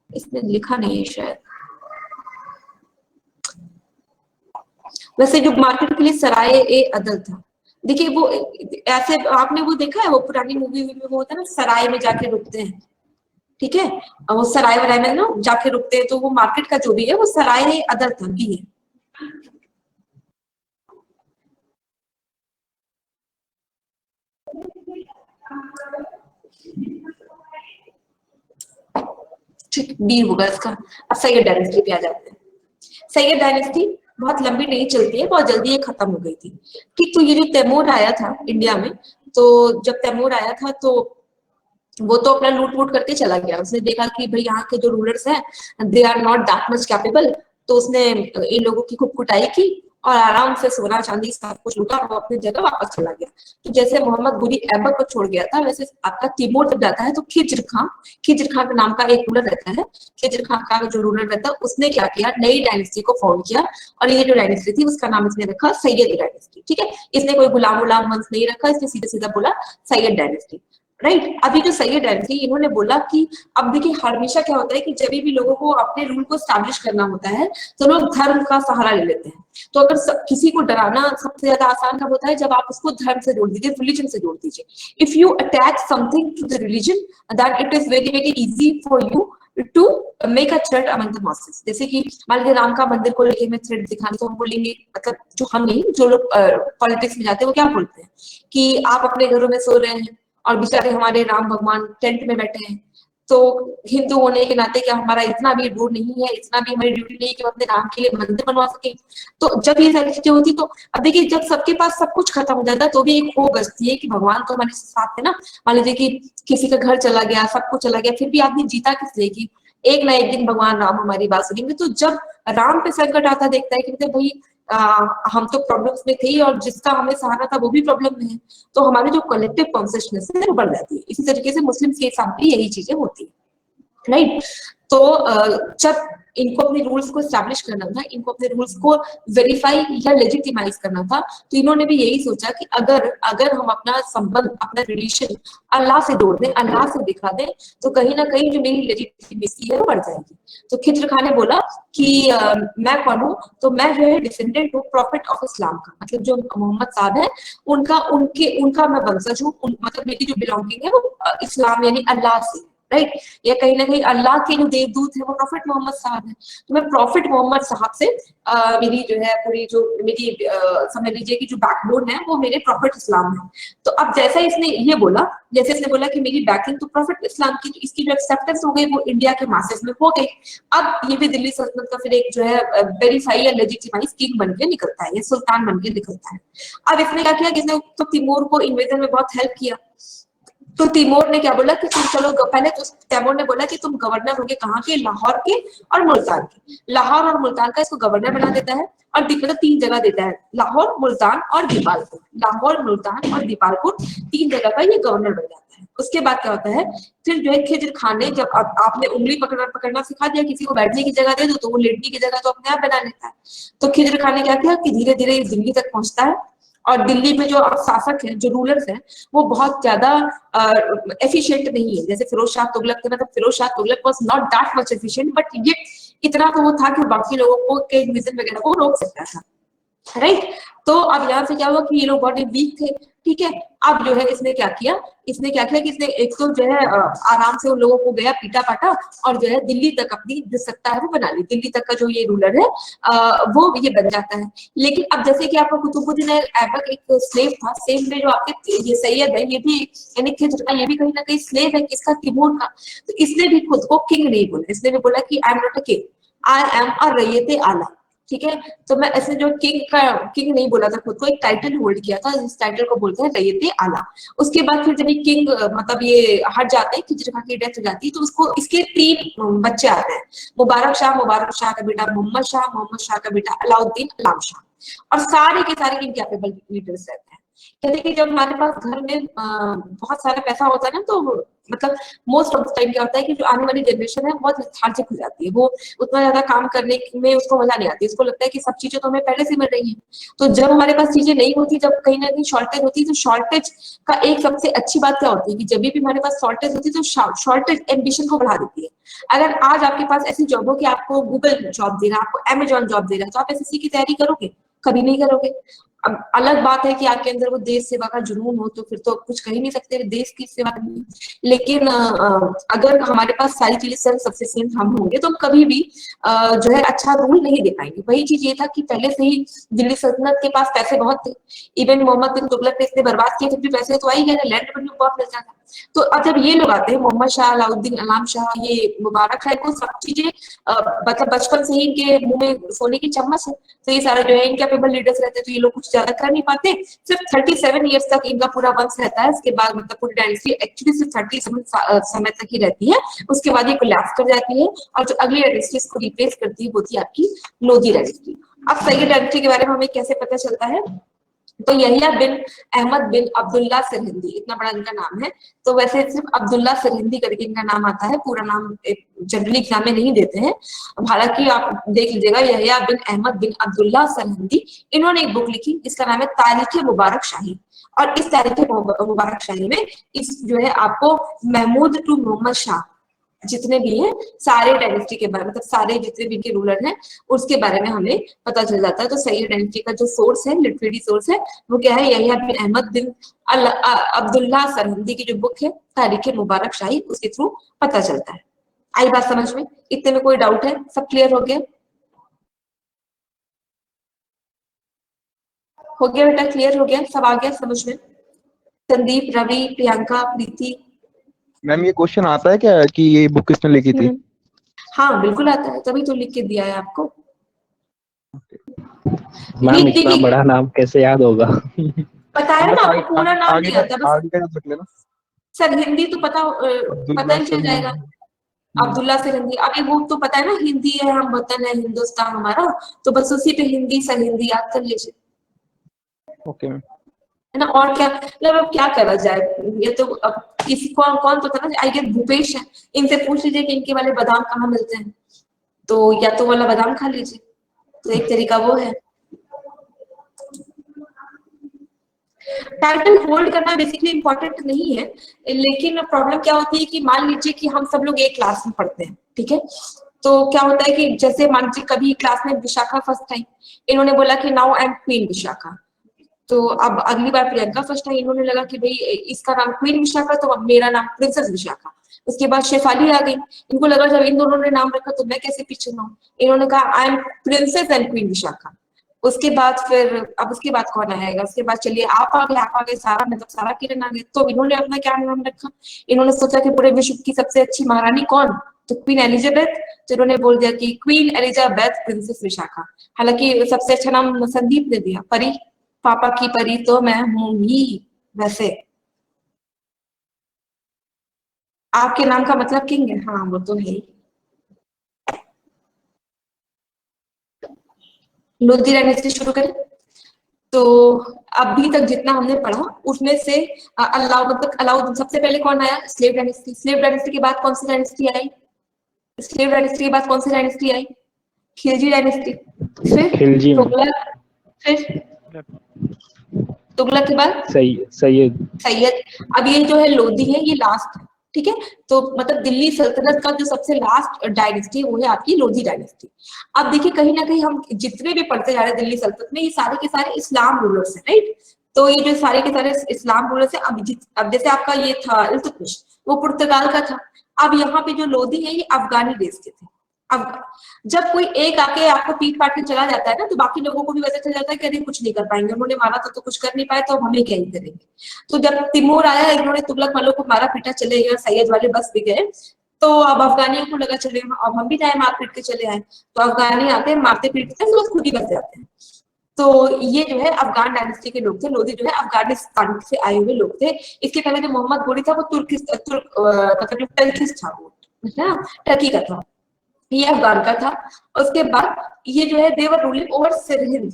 इसने लिखा नहीं है शायद। वैसे जो मार्केट के लिए सराय ए अदल था, देखिए वो ऐसे आपने वो देखा है, वो पुरानी मूवी में वो होता है ना, सराय में जाके रुकते हैं, ठीक है, वो सराय वराय में ना जाके रुकते हैं, तो वो मार्केट का जो भी है वो सराय ए अदल था, भी है। ठीक, बी होगा इसका। अब सैयद डायनेस्टी पे आ जाते हैं। सैयद डायनेस्टी बहुत लंबी नहीं चलती है, बहुत जल्दी ये खत्म हो गई थी। ठीक, तो ये जो तैमूर आया था इंडिया में, तो जब तैमूर आया था तो वो तो अपना लूट वूट करके चला गया। उसने देखा कि भाई यहाँ के जो रूलर्स हैं they are not that much capable, तो उसने इन लोगों की खूब कुटाई की और आराम से सोना चांदी सब कुछ लूटा और वो अपनी जगह वापस चला गया। तो जैसे मोहम्मद गुरी ऐबक को छोड़ गया था, वैसे आपका तैमूर जब जाता है तो खिज्र खां के नाम का एक रूलर रहता है। खिज्र खां का जो रूलर रहता है उसने क्या किया, नई डायनेस्टी को फॉर्म किया और ये जो डायनेस्टी थी उसका नाम इसने रखा सैयद डायनेस्टी। ठीक है, इसने कोई गुलाम गुलाम वंश नहीं रखा, इसने सीधा सीधा बोला सैयद डायनेस्टी। राइट, अभी जो सैयद डायनेस्टी इन्होंने बोला कि अब देखिए हमेशा क्या होता है कि जब भी लोगों को अपने रूल को स्टैब्लिश करना होता है तो लोग धर्म का सहारा ले लेते हैं। तो अगर किसी को डराना सबसे ज्यादा आसान कब होता है, जब आप उसको धर्म से जोड़ दीजिए, रिलीजन से जोड़ दीजिए। If you attach something to the religion that it is very very easy for you to make a thread among the masses. जैसे कि मान लीजिए राम का मंदिर को लेके मैं थ्रेड दिखाने, तो हम बोलेंगे, मतलब जो हम नहीं, जो लोग पॉलिटिक्स में जाते हैं वो क्या बोलते हैं कि आप अपने घरों में सो रहे हैं और बेचारे हमारे राम भगवान टेंट में बैठे हैं। तो हिंदू होने के नाते क्या हमारा इतना भी दूर नहीं है, इतना भी हमारी ड्यूटी नहीं है कि हम अपने राम के लिए मंदिर बनवा सके। तो जब ये सारी चीजें होती, तो अब देखिए जब सबके पास सब कुछ खत्म हो जाता है तो भी एक होप बचती है कि भगवान तो हमारे साथ है ना। मान लीजिए कि किसी का घर चला गया, सब कुछ चला गया, फिर भी आदमी जीता किस लिए कि एक ना एक दिन भगवान राम हमारी बात सुनेंगे। तो जब राम पे संकट आता देखता है कि मतलब भाई हम तो प्रॉब्लम्स में थे और जिसका हमें सहारा था वो भी प्रॉब्लम में है, तो हमारी जो कलेक्टिव कॉन्शियसनेस है वो बढ़ जाती है। इसी तरीके से मुस्लिम्स के साथ भी यही चीजें होती है। राइट, तो जब इनको अपने रूल्स को एस्टैब्लिश करना था, इनको अपने रूल्स को वेरीफाई या लेजिटिमाइज करना था, तो इन्होंने भी यही सोचा कि अगर हम अपना संबंध, अपना रिलेशन अल्लाह से जोड़ दें, अल्लाह से दिखा दें, तो कहीं ना कहीं जो मेरी लेजिटिमेसी है वो बढ़ जाएगी। तो खिज्र खान ने बोला कि मैं कौन हूँ, तो मैं जो है डिसेंडेंट हूँ प्रॉफिट ऑफ इस्लाम का, मतलब जो मोहम्मद साहब है उनका मैं वंशज हूँ, मतलब मेरी जो बिलोंगिंग है वो इस्लाम यानी अल्लाह से, राइट, या कहीं ना कहीं अल्लाह के जो देवदूत है वो प्रॉफिट मोहम्मद साहब है। तो मैं प्रॉफिट मोहम्मद साहब से मेरी जो है पूरी जो मेरी समझ लीजिए कि जो बैकबोन है वो मेरे प्रॉफिट इस्लाम है। तो अब जैसा इसने ये बोला, जैसे इसने बोला कि मेरी बैकिंग तो प्रॉफिट इस्लाम की, तो इसकी जो एक्सेप्टेंस हो गई वो इंडिया के मासेस में हो गई। अब ये भी दिल्ली सल्तनत का फिर एक जो है वेरीफाई या लेजिटिमाइज किंग बन के निकलता है, या सुल्तान बन के निकलता है। अब इसने क्या किया, इसने तो तिमूर को इन्वेजन में बहुत हेल्प किया। तो तैमूर ने क्या बोला कि तुम चलो, पहले तो तैमूर ने बोला कि तुम गवर्नर होगे कहाँ के, लाहौर के और मुल्तान के। लाहौर और मुल्तान का इसको गवर्नर बना देता है और मतलब 3 जगह देता है, लाहौर, मुल्तान और दीपालपुर। लाहौर, मुल्तान और दीपालपुर 3 जगह का ये गवर्नर बन जाता है। उसके बाद क्या होता है, फिर जो है खिज्र खान ने, जब आपने उंगली पकड़ना सिखा दिया, किसी को बैठने की जगह दे दो तो वो लेटने की जगह तो अपने आप बना लेता है। तो खिज्र खान ने क्या किया कि धीरे धीरे दिल्ली तक पहुंचता है और दिल्ली में जो शासक हैं, जो रूलर्स हैं, वो बहुत ज्यादा एफिशिएंट नहीं है। जैसे फिरोज शाह तुगलक थे, मतलब Firoz Shah Tughlaq was not that much efficient, but ये इतना तो वो था कि बाकी लोगों को के इन्वेजन वगैरह को रोक सकता था। राइट, तो अब यहाँ से क्या हुआ कि ये लोग बहुत वीक थे। ठीक है, अब जो है इसने क्या किया कि इसने एक तो जो है आराम से उन लोगों को गया पीटा पाटा और जो है दिल्ली तक अपनी जो सत्ता है वो बना ली। दिल्ली तक का जो ये रूलर है वो ये बन जाता है। लेकिन अब जैसे कि आपका कुतुबुद्दीन ऐबक एक स्लेव था, सेम में जो आपके ये सैयद है, ये भी यानी खिज्र का, ये भी कहीं ना कहीं स्लेव है किसका, तैमूर का। तो इसने भी खुद को किंग नहीं बोला, इसने भी बोला कि I am not a king, I am a रैयत आला। ठीक है, तो मैं ऐसे जो किंग नहीं बोला था खुद को, एक टाइटल होल्ड किया था, इस टाइटल को बोलते हैं रैयत आला। उसके बाद फिर जब ये किंग मतलब ये हट जाते हैं, खिज्र खां की डेथ हो जाती है, तो उसको इसके 3 बच्चे आते हैं, मुबारक शाह का बेटा मोहम्मद शाह का बेटा अलाउद्दीन अलाम शाह, और सारे के सारे इनकैपेबल लीडर्स रहते हैं। कहते कि जब हमारे पास घर में बहुत सारा पैसा होता है ना, तो मतलब मोस्ट ऑफ द टाइम क्या होता है कि जो आने वाली जनरेशन है बहुत लेथार्जिक हो जाती है, वो उतना ज्यादा काम करने में उसको मजा नहीं आती, उसको लगता है कि सब चीजें तो हमें पहले से मिल रही हैं। तो जब हमारे पास चीजें नहीं होती, जब कहीं ना कहीं शॉर्टेज होती है, तो शॉर्टेज का एक सबसे अच्छी बात क्या होती है कि जब भी हमारे पास शॉर्टेज होती है तो शॉर्टेज एम्बिशन को बढ़ा देती है। अगर आज आपके पास ऐसी जॉब हो कि आपको गूगल जॉब दे रहा है, आपको अमेजॉन जॉब दे रहा है, तो आप एसएससी की तैयारी करोगे? कभी नहीं करोगे। अब अलग बात है कि आपके अंदर वो देश सेवा का जुनून हो, तो फिर तो कुछ कह ही नहीं सकते, देश की सेवा करनी है। लेकिन अगर हमारे पास सारी चीजें सेल्फ सफिशिएंट हम होंगे तो हम कभी भी जो है अच्छा रूल नहीं दे पाएंगे। वही चीज ये था कि पहले से ही दिल्ली सल्तनत के पास पैसे बहुत थे, इवन मोहम्मद बिन तुगलक ने इतने बर्बाद किए, फिर भी पैसे तो आ ही गए, लैंड पर भी बहुत मिल जाता। तो अब जब ये लोग आते हैं, मोहम्मद शाह, अलाउद्दीन अलाम शाह, ये मुबारक शाह को सब चीजें मतलब बचपन से ही इनके मुंह में सोने की चम्मच है, तो ये सारे जो है इनकेपेबल लीडर्स रहते हैं, तो ये लोग कुछ ज्यादा कर नहीं पाते। सिर्फ 37 ईयर्स तक इनका पूरा वंश रहता है, उसके बाद मतलब पूरी डायनेस्टी एक्चुअली सिर्फ 37 समय तक ही रहती है, उसके बाद ये कोलैप्स कर जाती है, और जो अगली डायनेस्टी इसको रिप्लेस करती है वो थी आपकी लोधी डायनेस्टी। अब सैयद डायनेस्टी के बारे में हमें कैसे पता चलता है, तो यहिया बिन अहमद बिन अब्दुल्ला सरहिंदी, इतना बड़ा इनका नाम है। तो वैसे सिर्फ अब्दुल्ला सरहिंदी करके इनका नाम आता है, पूरा नाम जनरली एग्जाम में नहीं देते हैं। हालांकि आप देख लीजिएगा, यहिया बिन अहमद बिन अब्दुल्ला सरहिंदी, इन्होंने एक बुक लिखी, इसका नाम है तारीख मुबारक शाही। और इस तारीख मुबारक शाही में इस जो है आपको महमूद टू मोहम्मद शाह जितने भी हैं सारे डायनेस्टी के बारे में, मतलब सारे जितने भी इनके रूलर हैं उसके बारे में हमें पता चल जाता है। तो सैयद डायनेस्टी का जो सोर्स है, लिटरेरी सोर्स है, वो क्या है, यहिया बिन अहमद बिन अब्दुल्ला सरहिंदी की जो बुक है तारीख मुबारक शाही, उसके थ्रू पता चलता है। आई बात समझ में? इतने में कोई डाउट है? सब क्लियर हो गया? हो गया बेटा, क्लियर हो गया, सब आ गया समझ में? संदीप, रवि, प्रियंका, प्रीति। मैम ये क्वेश्चन आता है क्या कि ये बुक किसने लिखी थी? हाँ बिल्कुल आता है, तभी तो लिख के दिया है आपको। मैम इतना बड़ा नाम कैसे याद होगा? बताया ना आपको, पूरा नाम नहीं आता, बस आगे का रख लेना। सर हिंदी तो पता ही चल जाएगा। अब्दुल्ला सरहिंदी, अभी वो तो पता है ना, हिंदी है हम वतन है हिंदुस्तान हमारा, तो बस उसी पे हिंदी सरहिंदी याद कर लीजिए। Okay ma'am. है ना? और क्या मतलब अब क्या करा जाए, ये तो अब किसी कौन कौन तो था ना, आई गेस भूपेश है, इनसे पूछ लीजिए कि इनके वाले बादाम कहाँ मिलते हैं, तो या तो वाला बादाम खा लीजिए, तो एक तरीका वो है। टाइटल होल्ड करना बेसिकली इंपॉर्टेंट नहीं है, लेकिन प्रॉब्लम क्या होती है कि मान लीजिए कि हम सब लोग एक क्लास में पढ़ते हैं, ठीक है, तो क्या होता है कि जैसे मान लीजिए कभी क्लास में विशाखा फर्स्ट टाइम, इन्होंने बोला कि now I am queen Vishakha, तो अब अगली बार प्रियंका फर्स्ट टाइम, इन्होंने लगा कि भाई इसका नाम क्वीन विशाखा, तो अब मेरा नाम प्रिंसेस विशाखा। उसके बाद शेफाली आ गई, इनको लगा जब इन दोनों ने नाम रखा तो मैं कैसे पीछे ना हूं, इन्होंने कहा I am princess and queen Vishakha. उसके बाद फिर अब उसके बाद कौन आएगा, उसके बाद चलिए आप आ गए सारा, मतलब सारा किरण आ गए, तो इन्होंने अपना क्या नाम रखा, इन्होंने सोचा कि पूरे विश्व की सबसे अच्छी महारानी कौन, तो क्वीन एलिजाबेथ, तो इन्होंने बोल दिया कि क्वीन एलिजाबेथ प्रिंसेस विशाखा। हालांकि सबसे अच्छा नाम संदीप ने दिया, परी, पापा की परी तो मैं हूं ही। वैसे आपके नाम का मतलब किंग है, हाँ वो तो है। लोधी डायनेस्टी शुरू करें, तो अभी तक जितना हमने पढ़ा उसमें से अलाउद्दीन सबसे पहले कौन आया, स्लेव डायनेस्टी। स्लेव डायनेस्टी के बाद कौन सी डायनेस्टी आई, स्लेव डायनेस्टी के बाद कौन सी डायनेस्टी आई, खिलजी डायनेस्टी, फिर खिलजी में तुगलक, फिर तुगलक के बाद सैयद। अब ये जो है लोधी है, ये लास्ट है, ठीक है, तो मतलब दिल्ली सल्तनत का जो सबसे लास्ट डायनेस्टी है वो है आपकी लोधी डायनेस्टी। अब देखिए कहीं ना कहीं हम जितने भी पढ़ते जा रहे हैं दिल्ली सल्तनत में, ये सारे के सारे इस्लाम रूलर्स हैं, राइट, तो ये जो सारे के सारे इस्लाम रूलर्स हैं। अब जैसे आपका ये था इल्तुतमिश, वो पुर्तगाल का था, अब यहाँ पे जो लोधी है ये अफगानी देश के थे। अब जब कोई एक आके आपको पीट पाट के चला जाता है ना, तो बाकी लोगों को भी वैसे चल जाता है कि अरे कुछ नहीं कर पाएंगे, उन्होंने मारा था तो कुछ कर नहीं पाए, तो हमें क्या ही करेंगे। तो जब तिमूर आया, इन्होंने तुगलक वालों को मारा पीटा, चले गए, सैयद वाले बस भी गए, तो अब अफगानियों को लगा चले अब हम भी जाए मार पीट के चले आए, तो अफगानी आते हैं मारते पीटते हैं, खुद ही बच जाते हैं। तो ये जो है अफगान डायनेस्टी के लोग थे, लोधी जो है अफगानिस्तान से आए हुए लोग थे। इसके पहले जो मोहम्मद गोरी था वो मतलब टर्किश था, वो है ना, टर्की का था, ये अफगान का था। उसके बाद ये जो है देवर रूलिंग ओवर सरहिंद।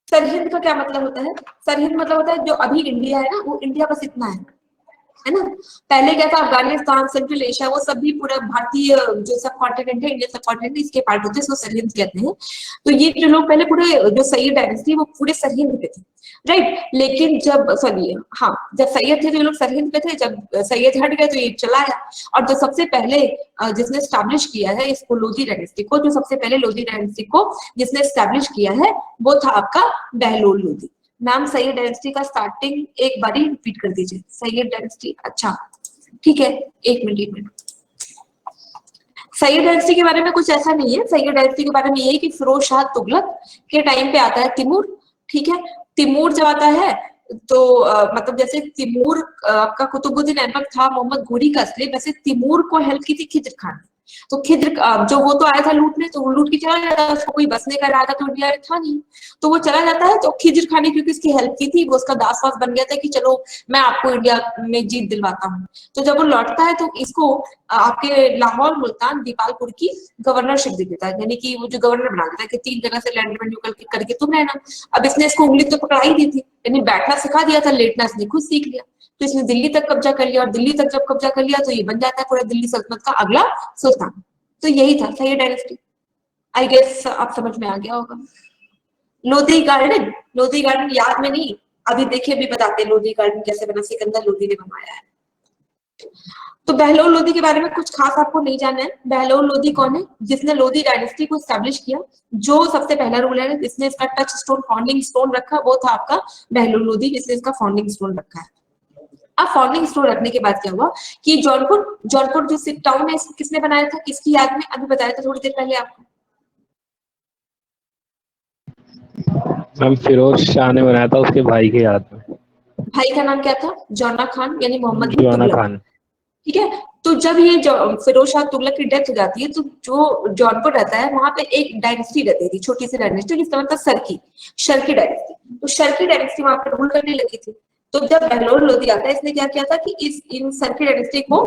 सरहिंद का क्या मतलब होता है, सरहिंद मतलब होता है जो अभी इंडिया है ना, वो इंडिया बस इतना है, है ना। पहले क्या था, अफगानिस्तान, सेंट्रल एशिया, वो सब भी पूरा भारतीय जो सब कॉन्टिनेंट है, इंडियन सब कॉन्टिनेंट इसके पार्ट होते हैं, इसको सरहिंद कहते हैं। तो ये जो लोग पहले पूरे जो सैयद डायनेस्टी वो पूरे सरहिंद पे थे, राइट। लेकिन जब सॉरी हाँ, जब सैयद थे तो ये लोग सरहिंद पे थे, जब सैयद हट गए तो ये चला आया। और जो सबसे पहले जिसने स्टैब्लिश किया है इसको, लोधी डायनेस्टी को, जो सबसे पहले लोधी डायनेस्टी को जिसने स्टैब्लिश किया है वो था आपका बहलोल लोधी। मैम सैयद डायनेस्टी का स्टार्टिंग एक बार रिपीट कर दीजिए, सैयद डायनेस्टी। अच्छा ठीक है, एक मिनट। सैयद डायनेस्टी के बारे में कुछ ऐसा नहीं है। सैयद डायनेस्टी के बारे में ये है कि फिरोज शाह तुगलक के टाइम पे आता है तिमूर, ठीक है। तिमूर जब आता है तो मतलब जैसे तिमूर आपका कुतुबुद्दीन ऐबक था मोहम्मद घोरी का असली, वैसे तिमूर को हेल्प की थी खिज्र खान ने। तो खिज्र जो वो तो आया था लूटने, तो वो लूट के चला जाता है, उसको कोई बसने का इरादा तो इंडिया में था नहीं, तो वो चला जाता है। तो खिज्र खान ने क्योंकि इसकी हेल्प की थी, वो उसका दास वास बन गया था कि चलो मैं आपको इंडिया में जीत दिलवाता हूँ। तो जब वो लौटता है तो इसको आपके लाहौर, मुल्तान, दीपालपुर की गवर्नरशिप दे देता है, यानी कि वो जो गवर्नर बना देता है कि 3 जगह से लैंड रेवेन्यू करके तुम रहना। अब इसने इसको उंगली तो पकड़ा ही दी थी, यानी बैठना सिखा दिया था, लेटना इसने खुद सीख लिया। तो इसने दिल्ली तक कब्जा कर लिया, और दिल्ली तक जब कब्जा कर लिया तो ये बन जाता है पूरा दिल्ली सल्तनत का अगला सुल्तान। तो यही था सैयद डायनेस्टी। आई गेस आप समझ में आ गया होगा। लोधी गार्डन, लोधी गार्डन याद में नहीं, अभी देखिए अभी बताते हैं लोधी गार्डन कैसे बना, सिकंदर लोधी ने बनवाया है। तो बहलोल लोधी के बारे में कुछ खास आपको नहीं जानना है। बहलोल लोधी कौन है? जिसने लोधी डायनेस्टी को एस्टैब्लिश किया, जो सबसे पहला रूलर है जिसने इसका टच स्टोन, फाउंडिंग स्टोन रखा, वो था आपका बहलोल लोधी, जिसने इसका फाउंडिंग स्टोन रखा है। अब फाउंडिंग स्टोन रखने के बाद क्या हुआ कि जौनपुर जो सिटी टाउन है, इसको किसने बनाया था, किसकी याद में? अभी बताया था थोड़ी देर पहले आपको। मैम फिरोज शाह ने बनाया था उसके भाई के याद में। भाई का नाम क्या था? जौना खान, यानी मोहम्मद बिन जौना तुगलक, खान। ठीक है। तो जब ये फिरोज शाह तुगलक की डेथ हो जाती है, तो जो जौनपुर रहता है वहां पे एक डायनेस्टी रहती थी, छोटी सी डायनेस्टी, जिसका मतलब शर्की डायनेस्टी। तो शर्की डायनेस्टी वहां पर रूल करने लगी थी। तो जब बहलोल लोधी आता है, इसने क्या किया था कि इन सर्की डायनेस्टी को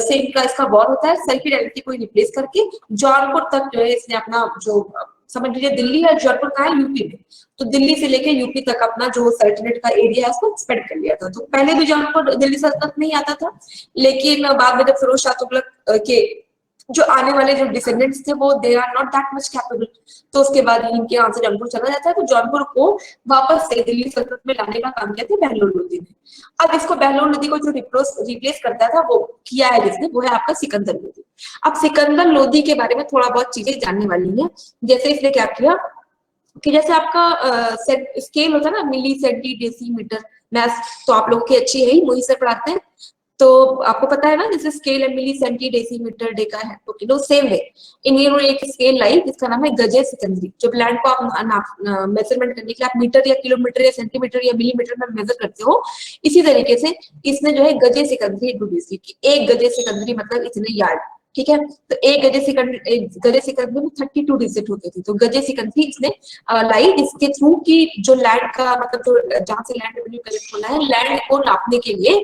से इनका इसका वॉर होता है, सर्की डायनेस्टी को रिप्लेस करके जौनपुर तक जो है इसने अपना जो समझ लीजिए दिल्ली है, जौनपुर कहाँ है? यूपी में। तो दिल्ली से लेके यूपी तक अपना जो सल्तनत का एरिया है उसको एक्सपेंड कर लिया था। तो पहले भी जौनपुर दिल्ली सल्तनत नहीं आता था, लेकिन बाद में जब फिरोज शाह तुगलक के जो आने वाले जो डिसेंडेंट्स थे वो they are not that much capable, तो उसके बाद इनके यहाँ से जौनपुर चला जाता है। तो जौनपुर को वापस से दिल्ली सल्तनत में लाने का काम किया था बहलोल लोधी ने। अब इसको बहलोल लोधी को जो रिप्लेस करता था वो किया है जिसने, वो है आपका सिकंदर लोधी। अब सिकंदर लोधी के बारे में थोड़ा बहुत चीजें जानने वाली है। जैसे इसने क्या किया कि जैसे आपका स्केल होता है ना, मिली, सेंटी, डेसीमीटर, मैथ तो आप लोगों की अच्छी है ही, वही से पढ़ाते हैं। तो आपको पता है ना, जैसे स्केल है milli, centi, decimetre, deca, hecto kilo, same way इन्होंने एक स्केल लाई जिसका नाम है गजे सिकंदरी। जब लैंड को आप मेजरमेंट करने के लिए आप मीटर या किलोमीटर या सेंटीमीटर या मिलीमीटर में मेजर करते हो, इसी तरीके से इसने जो है गजे सिकंदरी इंट्रोड्यूस की। एक गजे सिकंदरी मतलब इतने यार्ड, ठीक है। तो एक गजे सिकंदरी में 32 डिजिट होते थे। तो गजे सिकंदरी इसने लाई, इसके थ्रू की जो लैंड का मतलब जो जहां से लैंड रेवेन्यू कलेक्ट होना है, लैंड को नापने के लिए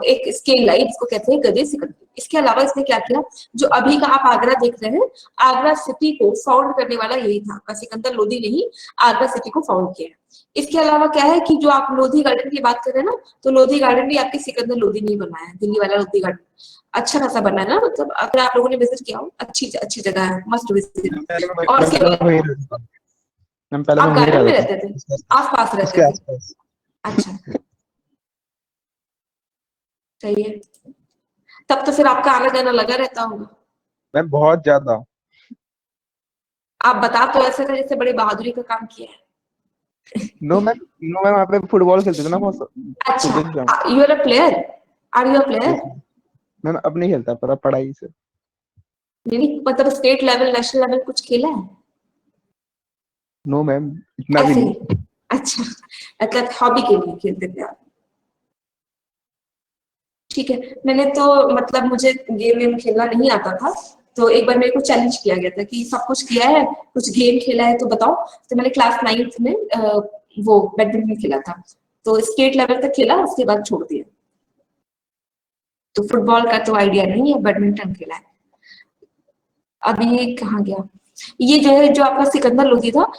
एक स्केल लाई जिसको कहते हैं गजे सिकंदरी। इसके अलावा इसने क्या किया, जो अभी का आप आगरा देख रहे हैं, आगरा सिटी को फाउंड करने वाला यही था, सिकंदर लोधी ने ही आगरा सिटी को फाउंड किया है। इसके अलावा क्या है कि जो आप लोधी गार्डन की बात कर रहे हैं ना, तो लोधी गार्डन भी आपके सिकंदर लोधी ने ही बनाया है। दिल्ली वाला लोधी गार्डन अच्छा खासा बना है ना, मतलब अगर आप लोगों ने विजिट किया हो, अच्छी जगह है, मस्ट विजिट। और मैम पहले आप मैं गार्डन में वहीं रहते थे, आस पास रहते थे? अच्छा सही है, तब तो फिर आपका आना जाना लगा रहता होगा। मैम बहुत ज्यादा। आप बता तो ऐसे थे जैसे बड़े बहादुरी का काम किया है। नो मैम वहाँ पे फुटबॉल खेलते थे ना बहुत। अच्छा, you are a player? Are you a player? Ma'am अब नहीं खेलता पर अब पढ़ाई से। नहीं मतलब स्टेट लेवल, नेशनल लेवल कुछ खेला है? नो मैम इतना भी ऐसे नहीं। ही? अच्छा, मतलब हॉबी के लिए खेलते थे आप? ठीक है। मैंने तो मतलब मुझे गेम खेलना नहीं आता था, तो एक बार मेरे को चैलेंज किया गया था कि सब कुछ किया है, कुछ गेम खेला है तो बताओ। तो मैंने क्लास 9th में वो बैडमिंटन खेला था, तो स्टेट लेवल तक खेला, उसके बाद छोड़ दिया। तो फुटबॉल का तो आइडिया नहीं है, बैडमिंटन खेला है। अभी ये कहाँ गया? ये जो है, जो आपका सिकंदर लोधी था,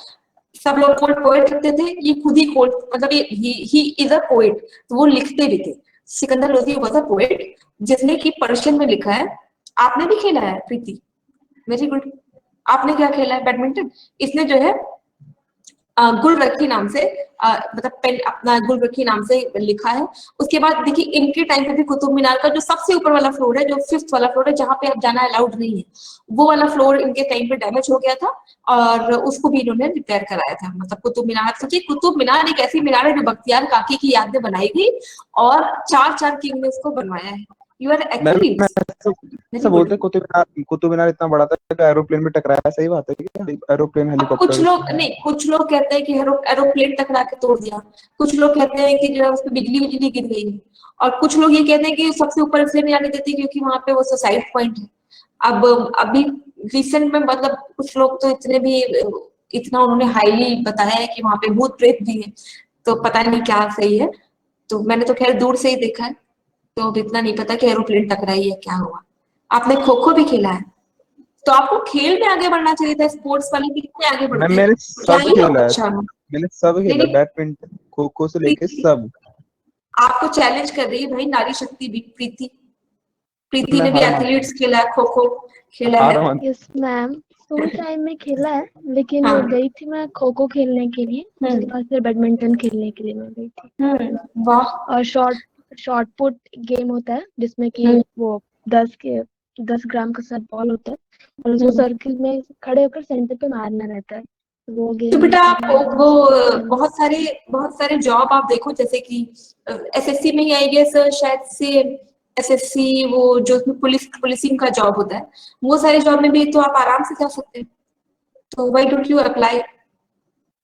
सब लोग पोएट रखते थे, ये खुद ही मतलब ही इज अ पोएट, तो वो लिखते भी थे। Sikandar Lodhi was a poet जिसने कि पर्शियन में लिखा है। आपने भी खेला है प्रीति, वेरी गुड। आपने क्या खेला है? बैडमिंटन। इसने जो है गुलरखी नाम से मतलब पेन अपना गुलरखी नाम से लिखा है। उसके बाद देखिए इनके टाइम पे भी कुतुब मीनार का जो सबसे ऊपर वाला फ्लोर है, जो 5th वाला फ्लोर है जहाँ पे अब जाना अलाउड नहीं है, वो वाला फ्लोर इनके टाइम पे डैमेज हो गया था और उसको भी इन्होंने रिपेयर कराया था। मतलब कुतुब मीनार, सोचिए कुतुब मीनार एक ऐसी मीनार है जो बख्तियार काकी की याद में बनाई गई और 4 किंग ने उसको बनवाया है। यू आर मैम एक्चुअली ऐसा बोलते हैं कुतुब मीनार इतना बड़ा था कि एरोप्लेन में टकराया, सही बात है क्या? एरोप्लेन अब कुछ हेलीकॉप्टर। लोग नहीं, कुछ लोग कहते हैं कि एरोप्लेन टकरा के तोड़ दिया, कुछ लोग कहते हैं कि जो है उसपे बिजली गिर गई है, और कुछ लोग ये कहते हैं कि सबसे ऊपर इसलिए नहीं आने देती क्योंकि वहां पे वो सुसाइड पॉइंट है। अब अभी रिसेंट में मतलब कुछ लोग तो इतना उन्होंने हाईली बताया है कि वहां पे भूत प्रेत भी है, तो पता नहीं क्या सही है। तो मैंने तो खैर दूर से ही देखा है, तो अब इतना नहीं पता कि एरोप्लेन टकराई है क्या हुआ। आपने खो खो भी खेला है, तो आपको खेल में आगे बढ़ना चाहिए था। स्पोर्ट्स वाले भी कितने आगे मैम बढ़ते हैं, मैंने क्या सब ही लोग खेला है, अच्छा हो। मैंने सब नहीं खेला, नहीं, बैडमिंटन खो खो से लेके प्रीति सब। आपको चैलेंज कर रही है भाई नारी शक्ति भी। प्रीति प्रीति मैं ने भी हार मानता हूँ, एथलीट्स खेला है, खो खो खेला है। हार मानता यस मैम, स्कूल टाइम में खेला है, लेकिन हाँ। गई थी मैं खो खो खेलने के लिए, उसके हम्म बाद फिर बैडमिंटन खेलने के लिए मैं गई थी। वाह। और शॉर्ट पुट गेम होता है जिसमें कि हम्म वो 10 ग्राम का सब बॉल होता है और उसको हम्म। सर्किल में खड़े होकर सेंटर पे मारना रहता है। वो तो गेम बेटा आप खेला है। वो बहुत सारे जॉब आप देखो, जैसे कि एसएससी में ही आई गेस शायद से, एसएससी वो जो उसमें पुलिसिंग का जॉब होता है, वो सारे जॉब में भी तो आप आराम से जा सकते हैं। तो व्हाई डोंट यू अप्लाई?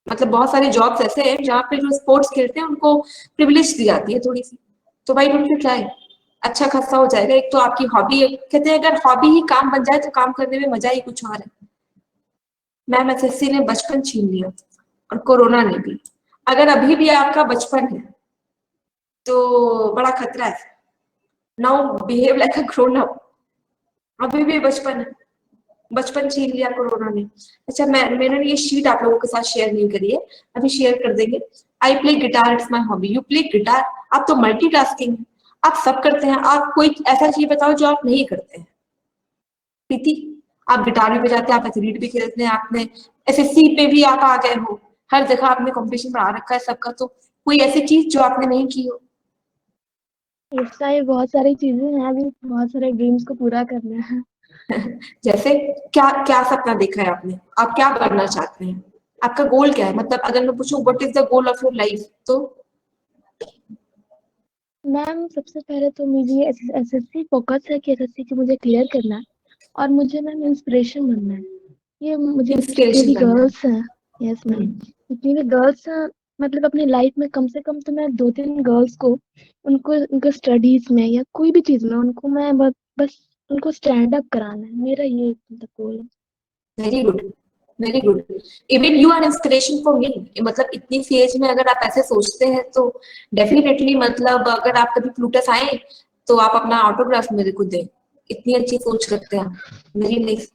मतलब बहुत सारे जॉब्स ऐसे हैं जहाँ पे जो स्पोर्ट्स खेलते हैं उनको प्रिविलेज दी जाती है थोड़ी सी। तो व्हाई डोंट यू ट्राई? अच्छा खासा हो जाएगा। एक तो आपकी हॉबी, कहते हैं अगर हॉबी ही काम बन जाए तो काम करने में मजा ही कुछ और है। मैम एसएससी ने बचपन छीन लिया और कोरोना ने भी। अगर अभी भी आपका बचपन है तो बड़ा खतरा है। नाउ बिहेव लाइक अ ग्रोन अप। अभी भी बचपन है, बचपन छीन लिया कोरोना ने। अच्छा, मैंने ये शीट आप लोगों के साथ शेयर नहीं करी है, अभी शेयर कर देंगे। I play guitar, it's my hobby. You play guitar? आप तो मल्टीटास्किंग, आप सब करते हैं। आप कोई ऐसा चीज बताओ जो आप नहीं करते हैं। प्रीति, आप गिटार भी बजाते हैं, आप एथलीट भी खेलते हैं, आपने एसएससी पे भी आप आ गए हो, हर जगह आपने कंपटीशन में आ रखा है सबका, तो कोई ऐसी चीज जो आपने नहीं की हो? इस टाइम बहुत सारी चीजें हैं, अभी बहुत सारे ड्रीम्स को पूरा करना है। जैसे क्या क्या सपना देखा है आपने? आप क्या बनना चाहते हैं? आपका गोल क्या है? मतलब अगर मैं पूछूं what is the goal of your life, तो मैम सबसे पहले तो मुझे एसएससी फोकस है कि एसएससी की मुझे क्लियर करना है और मुझे मैम इंस्पिरेशन बनना है। ये मुझे जितनी इंस्पिरेशन भी बनना है। गर्ल्स हैं, यस मैम, जितनी भी गर्ल्स हैं, मतलब अपनी लाइफ में कम से कम तो मैं 2-3 गर्ल्स को उनको उनको स्टडीज में या कोई भी चीज में उनको मैं बस उनको स्टैंड अप कराना है, मेरा ये मतलब गोल है। Very good, very good. Even you are inspiration for me. मतलब इतनी सी एज में अगर आप ऐसे सोचते हैं तो डेफिनेटली, मतलब अगर आप कभी प्लूटस आए तो आप अपना ऑटोग्राफ मेरे को दें। इतनी अच्छी सोच रखते हैं। Very nice.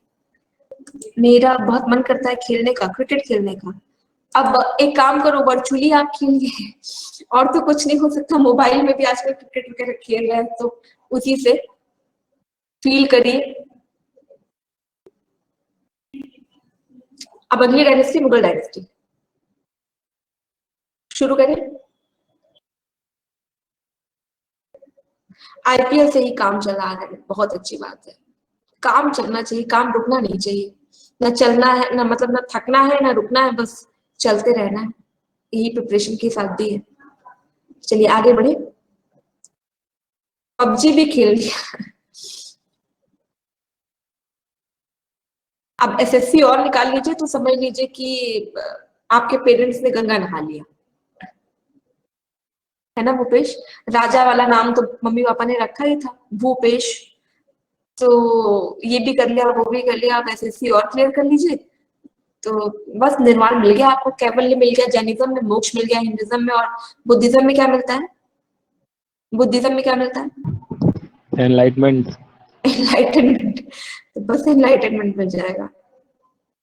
मेरा बहुत मन करता है खेलने का, क्रिकेट खेलने का। अब एक काम करो, वर्चुअली आप खेलिए, और तो कुछ नहीं हो सकता। मोबाइल में भी आजकल क्रिकेट वगैरह खेल रहे हैं, तो उसी से फील करिए। अब अगली डायनेस्टी मुगल डायनेस्टी शुरू करें। आईपीएल से ही काम चला रहा है, बहुत अच्छी बात है। काम चलना चाहिए, काम रुकना नहीं चाहिए। ना चलना है, ना मतलब ना थकना है, ना रुकना है, बस चलते रहना है। यही प्रिपरेशन के साथ भी है। चलिए आगे बढ़े। पबजी भी खेल लिया, अब एसएससी और निकाल लीजिए तो समझ लीजिए कि आपके पेरेंट्स ने गंगा नहा लिया है ना। भूपेश, राजा वाला नाम तो मम्मी पापा ने रखा ही था, भूपेश। तो ये भी कर लिया, वो भी कर लिया, आप एसएससी और क्लियर कर लीजिए तो बस निर्वाण मिल गया आपको, कैवल्य मिल गया, जैनिज्म में मोक्ष मिल गया, हिंदुइज्म में। और बुद्धिज्म में क्या मिलता है? बुद्धिज्म में क्या मिलता है? एनलाइटमेंट। एनलाइटनमेंट। तो बस एनलाइटनमेंट मिल जाएगा।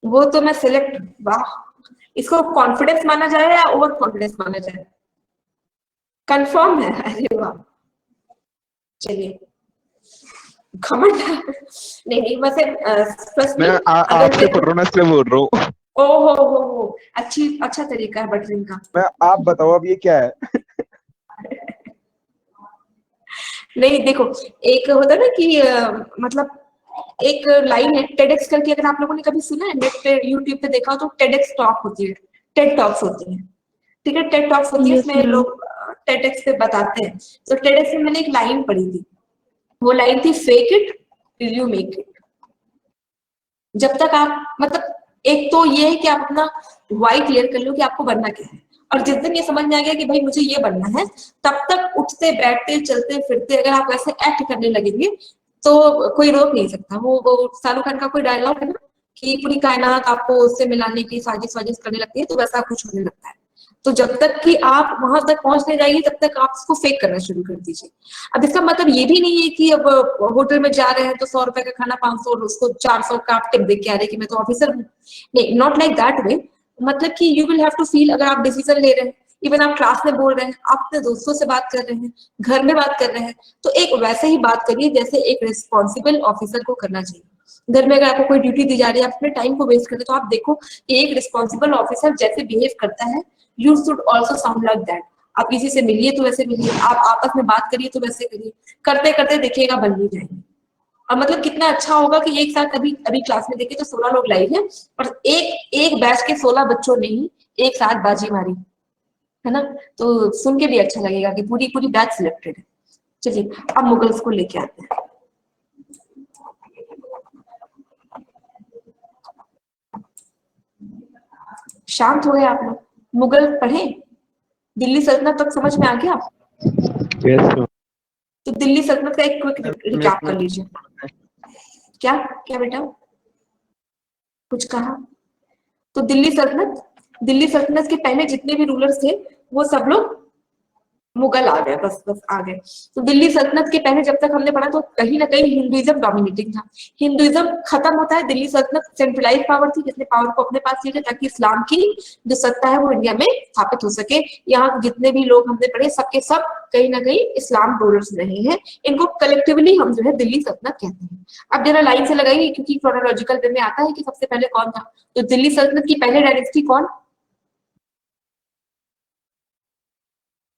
वो तो मैं सिलेक्ट, वाह, इसको कॉन्फिडेंस माना जाए या ओवर कॉन्फिडेंस माना जाए? कंफर्म है, अरे वाह। चलिए घमंड नहीं नहीं, वैसे trust me, मैं अगर आपसे पढ़ रहा हूँ ना इसलिए बोल रहा हूँ। हो अच्छा तरीका है बटरिंग का। मैं आप बताओ अब ये क्या है? नहीं देखो, एक होता है ना कि मतलब एक लाइन है टेडेक्स करके, अगर आप लोगों ने कभी सुना है, नेट पे यूट्यूब पे देखा हो तो टेडेक्स टॉक होती है, टेड टॉक्स होती है, ठीक है, टेड टॉक्स होती है, यस इसमें मैम। लोग टेडेक्स पे बताते हैं। तो टेडेक्स में मैंने एक लाइन पढ़ी थी, वो लाइन थी fake it till you make it. जब तक आप मतलब एक तो ये है कि आप अपना वाई क्लियर कर लो कि आपको बनना क्या है, और जिस दिन ये समझ में आ गया कि भाई मुझे ये बनना है, तब तक उठते बैठते चलते फिरते अगर आप वैसे एक्ट करने लगेंगे तो कोई रोक नहीं सकता। वो शाहरुख खान का कोई डायलॉग है ना कि पूरी कायनात आपको उससे मिलाने की साजिश वाजिश करने लगती है, तो वैसा कुछ होने लगता है। तो जब तक कि आप वहां तक पहुंच नहीं जाएगी तब तक आप उसको फेक करना शुरू कर दीजिए। अब इसका मतलब ये भी नहीं है कि अब होटल में जा रहे हैं तो 100 रुपए का खाना 500 और उसको 400 का आप टिप दे के आ रहे कि मैं तो ऑफिसर हूँ। नहीं, नॉट लाइक दैट वे। मतलब कि you will have to feel, अगर आप डिसीजन ले रहे हैं, इवन आप क्लास में बोल रहे हैं, आप अपने दोस्तों से बात कर रहे हैं, घर में बात कर रहे हैं, तो एक वैसे ही बात करिए जैसे एक रिस्पॉन्सिबल ऑफिसर को करना चाहिए। घर में अगर आपको कोई ड्यूटी दी जा रही है, आप अपने टाइम को वेस्ट कर रहे हैं, तो आप देखो कि एक रिस्पॉन्सिबल ऑफिसर जैसे बिहेव करता है, you should also sound like that. आप किसी से मिलिए तो वैसे मिलिए, आप आपस में बात करिए तो वैसे करिए, करते करते देखिएगा बन नहीं जाएंगे। और मतलब कितना अच्छा होगा कि एक साथ अभी अभी क्लास में देखे तो 16 लोग लाइव हैं, और एक एक बैच के 16 बच्चों ने ही एक साथ बाजी मारी है ना, तो सुन के भी अच्छा लगेगा कि पूरी पूरी बैच सिलेक्टेड है। चलिए अब मुगल्स को लेके आते हैं। शांत हो गए आप लोग? मुगल पढ़े? दिल्ली सल्तनत तक समझ में आ गया? यस तो दिल्ली सल्तनत का एक क्विक रिकैप कर लीजिए। क्या क्या बेटा कुछ कहा? तो दिल्ली सल्तनत के पहले जितने भी रूलर्स थे वो सब लोग मुगल आ गए, बस बस आ गए। तो दिल्ली सल्तनत के पहले जब तक हमने पढ़ा तो कहीं ना कहीं हिंदुइज्म डोमिनेटिंग था। हिंदुइज्म खत्म होता है, दिल्ली सल्तनत सेंट्रलाइज पावर थी जिसने पावर को अपने पास लिया ताकि इस्लाम की जो सत्ता है वो इंडिया में स्थापित हो सके। यहाँ जितने भी लोग हमने पढ़े सबके सब कहीं ना कहीं इस्लाम रूलर्स रहे हैं, इनको कलेक्टिवली हम जो है दिल्ली सल्तनत कहते हैं। अब जरा लाइन से लगाइए क्योंकि क्रोनोलॉजिकल वे में आता है कि सबसे पहले कौन था। तो दिल्ली सल्तनत की पहले डायनेस्टी कौन?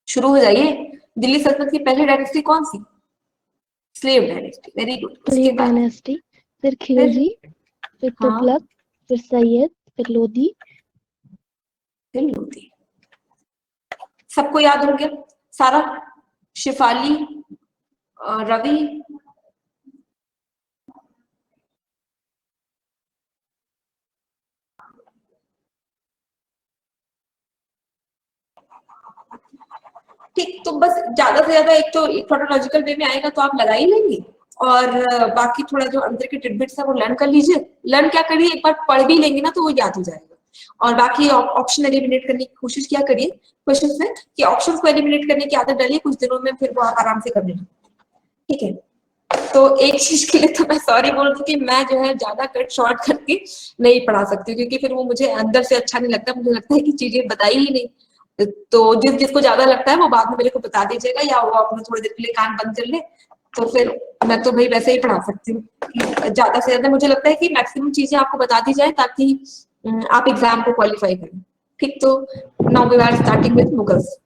शुरू हो जाइए। दिल्ली सल्तनत की पहली डायनेस्टी कौन सी? Slave dynasty, very good. उसके स्लेव बाद डायनेस्टी, फिर खिलजी, फिर हाँ तुगलक, फिर सैयद, फिर लोधी। फिर लोधी। सबको याद हो गया सारा? शिफाली, रवि, ठीक। तो बस ज्यादा से ज्यादा एक तो क्रोनोलॉजिकल वे में आएगा तो आप लगा ही लेंगे, और बाकी थोड़ा जो अंदर के टिडबिट्स है वो लर्न कर लीजिए। लर्न क्या करिए, एक बार पढ़ भी लेंगे ना तो वो याद हो जाएगा। और बाकी ऑप्शन एलिमिनेट करने की कोशिश क्या करिए क्वेश्चंस में, कि ऑप्शंस को एलिमिनेट करने की आदत डालिए कुछ दिनों में, फिर वो आप आराम से कर लेंगे। ठीक है, तो एक चीज के लिए तो मैं सॉरी बोल दूं कि मैं जो है ज्यादा कट शॉर्ट करके नहीं पढ़ा सकती, क्योंकि फिर वो मुझे अंदर से अच्छा नहीं लगता, मुझे लगता है कि चीजें बताई ही नहीं। तो जिसको ज्यादा लगता है वो बाद में मेरे को बता दीजिएगा, या वो अपने थोड़ी देर के लिए कान बंद कर ले, तो फिर मैं तो भाई वैसे ही पढ़ा सकती हूँ। ज्यादा से ज्यादा मुझे लगता है कि मैक्सिमम चीजें आपको बता दी जाए ताकि आप एग्जाम को क्वालिफाई करें। ठीक, तो now we are starting with Mughals.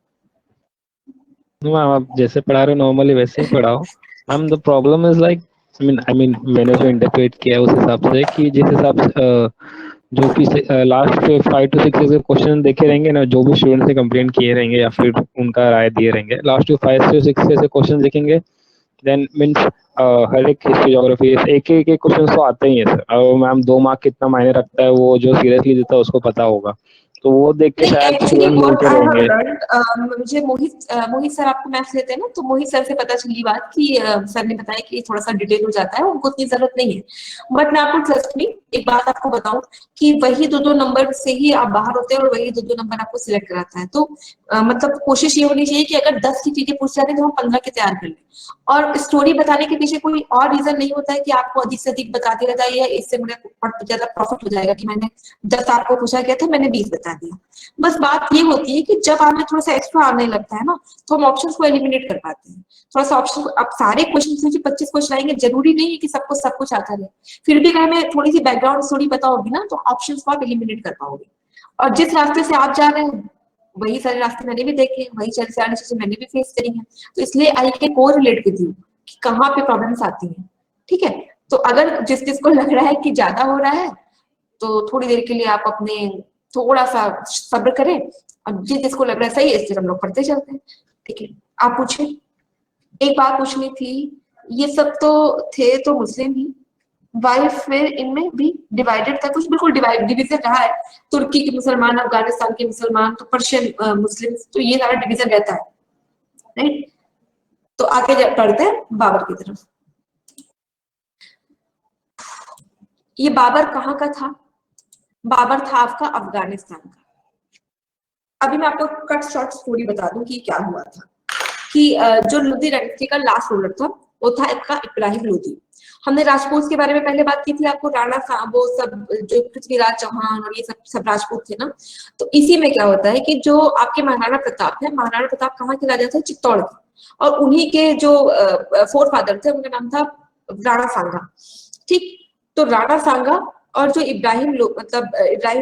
Ma'am आप जैसे पढ़ा रहे हो नॉर्मली वैसे ही पढ़ाओ ma'am. The problem is like I mean मैंने जो इंटरप्रेट किया है उस हिसाब से कि जिस हिसाब से जो कि लास्ट 5 to 6 के क्वेश्चन देखे रहेंगे ना, जो भी स्टूडेंट से कंप्लेंट किए रहेंगे या फिर उनका राय दिए रहेंगे, लास्ट 5 to 6 से क्वेश्चन देखेंगे, देन मीन्स हर एक हिस्ट्री ज्योग्राफी एक एक क्वेश्चन तो आते ही है सर। और मैम 2 मार्क कितना मायने रखता है वो जो सीरियसली देता है उसको पता होगा, तो वो देख के शायद एक्चुअली स्टूडेंट व्हाट बोलते आई हैव रहेंगे। लर्नड, मुझे मोहित सर आपको मैथ्स लेते हैं ना, तो मोहित सर से पता चली बात कि सर ने बताया कि थोड़ा सा डिटेल हो जाता है, उनको उतनी जरूरत नहीं है। बट मैं आपको ट्रस्ट में एक बात आपको बताऊं कि वही दो नंबर से ही आप बाहर होते हैं और वही दो नंबर आपको सिलेक्ट कराता है। तो मतलब कोशिश ये होनी चाहिए कि अगर 10 की चीजें पूछ जाते हैं तो हम 15 के तैयार कर लें। और स्टोरी बताने के पीछे कोई और रीजन नहीं होता है कि आपको अधिक से अधिक बताते रह जाइए, इससे मुझे ज्यादा प्रॉफिट हो जाएगा कि मैंने 10 आपको पूछा गया था, मैंने 20 बताया। बता दिया। बस बात ये होती है कि जब हमें थोड़ा सा एक्स्ट्रा आने लगता है ना, तो हम ऑप्शंस को एलिमिनेट कर पाते हैं। थोड़ा सा ऑप्शन, अब सारे क्वेश्चन में 25 क्वेश्चन आएंगे, जरूरी नहीं है कि सबको सब कुछ आता रहे, फिर भी अगर हमें थोड़ी सी बैकग्राउंड स्टोरी पता होगी ना, तो ऑप्शंस को आप एलिमिनेट कर पाओगे। और जिस रास्ते से आप जा रहे हैं वही सारे रास्ते मैंने भी देखे, वही सारी चीजें मैंने भी फेस करी हैं, तो इसलिए आई कैन को रिलेट विद यू कि कहाँ पे प्रॉब्लम्स आती हैं। ठीक है, तो अगर जिस जिसको लग रहा है कि ज्यादा हो रहा है, तो थोड़ी देर के लिए आप अपने थोड़ा सा सब्र करें, और जिस जिसको लग रहा है सही है, इससे हम लोग पढ़ते चलते हैं। ठीक है, आप पूछे। एक बात पूछनी थी, ये सब तो थे तो मुस्लिम ही, वाई फिर इनमें भी डिवाइडेड था कुछ? बिल्कुल डिवीजन रहा है, तुर्की के मुसलमान, अफगानिस्तान के मुसलमान, तो पर्शियन मुस्लिम, तो ये सारा डिवीजन रहता है, राइट। तो आगे पढ़ते हैं बाबर की तरफ। ये बाबर कहाँ का था? बाबर था आपका अफगानिस्तान का। अभी मैं आपको कट शॉर्ट स्टोरी बता दूं कि क्या हुआ था। कि जो लोधी डायनेस्टी का लास्ट रूलर था वो था इसका इब्राहिम लोधी। हमने राजपूत के बारे में पहले बात की थी, आपको राणा साहब वो सब जो पृथ्वीराज चौहान और ये सब राजपूत थे ना। तो इसी में क्या होता है कि जो आपके महाराणा प्रताप है, महाराणा प्रताप कहाँ के राजा थे? चित्तौड़ के, और उन्हीं के जो फोर फादर थे उनका नाम था राणा सांगा। ठीक, तो राणा सांगा और जो इब्राहिम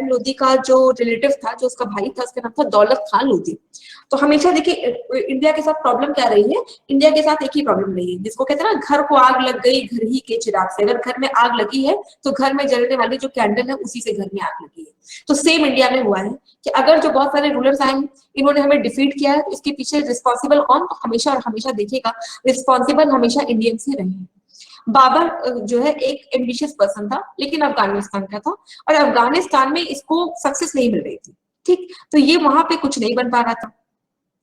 लोधी का जो रिलेटिव था, जो उसका भाई था, उसका नाम था दौलत खान लोधी। तो हमेशा देखिए इंडिया के साथ प्रॉब्लम क्या रही है, इंडिया के साथ एक ही प्रॉब्लम रही है, जिसको कहते हैं ना घर को आग लग गई घर ही के चिराग से। अगर घर में आग लगी है तो घर में जलने वाली जो कैंडल है उसी से घर में आग लगी है। तो सेम इंडिया में हुआ है कि अगर जो बहुत सारे रूलर्स आए इन्होंने हमें डिफीट किया है, तो इसके पीछे रिस्पॉन्सिबल कौन? हमेशा और हमेशा देखिएगा, रिस्पॉन्सिबल हमेशा इंडियंस ही रहे हैं। बाबर जो है एक एम्बिशियस पर्सन था, लेकिन अफगानिस्तान का था, और अफगानिस्तान में इसको सक्सेस नहीं मिल रही थी। ठीक, तो ये वहां पे कुछ नहीं बन पा रहा था।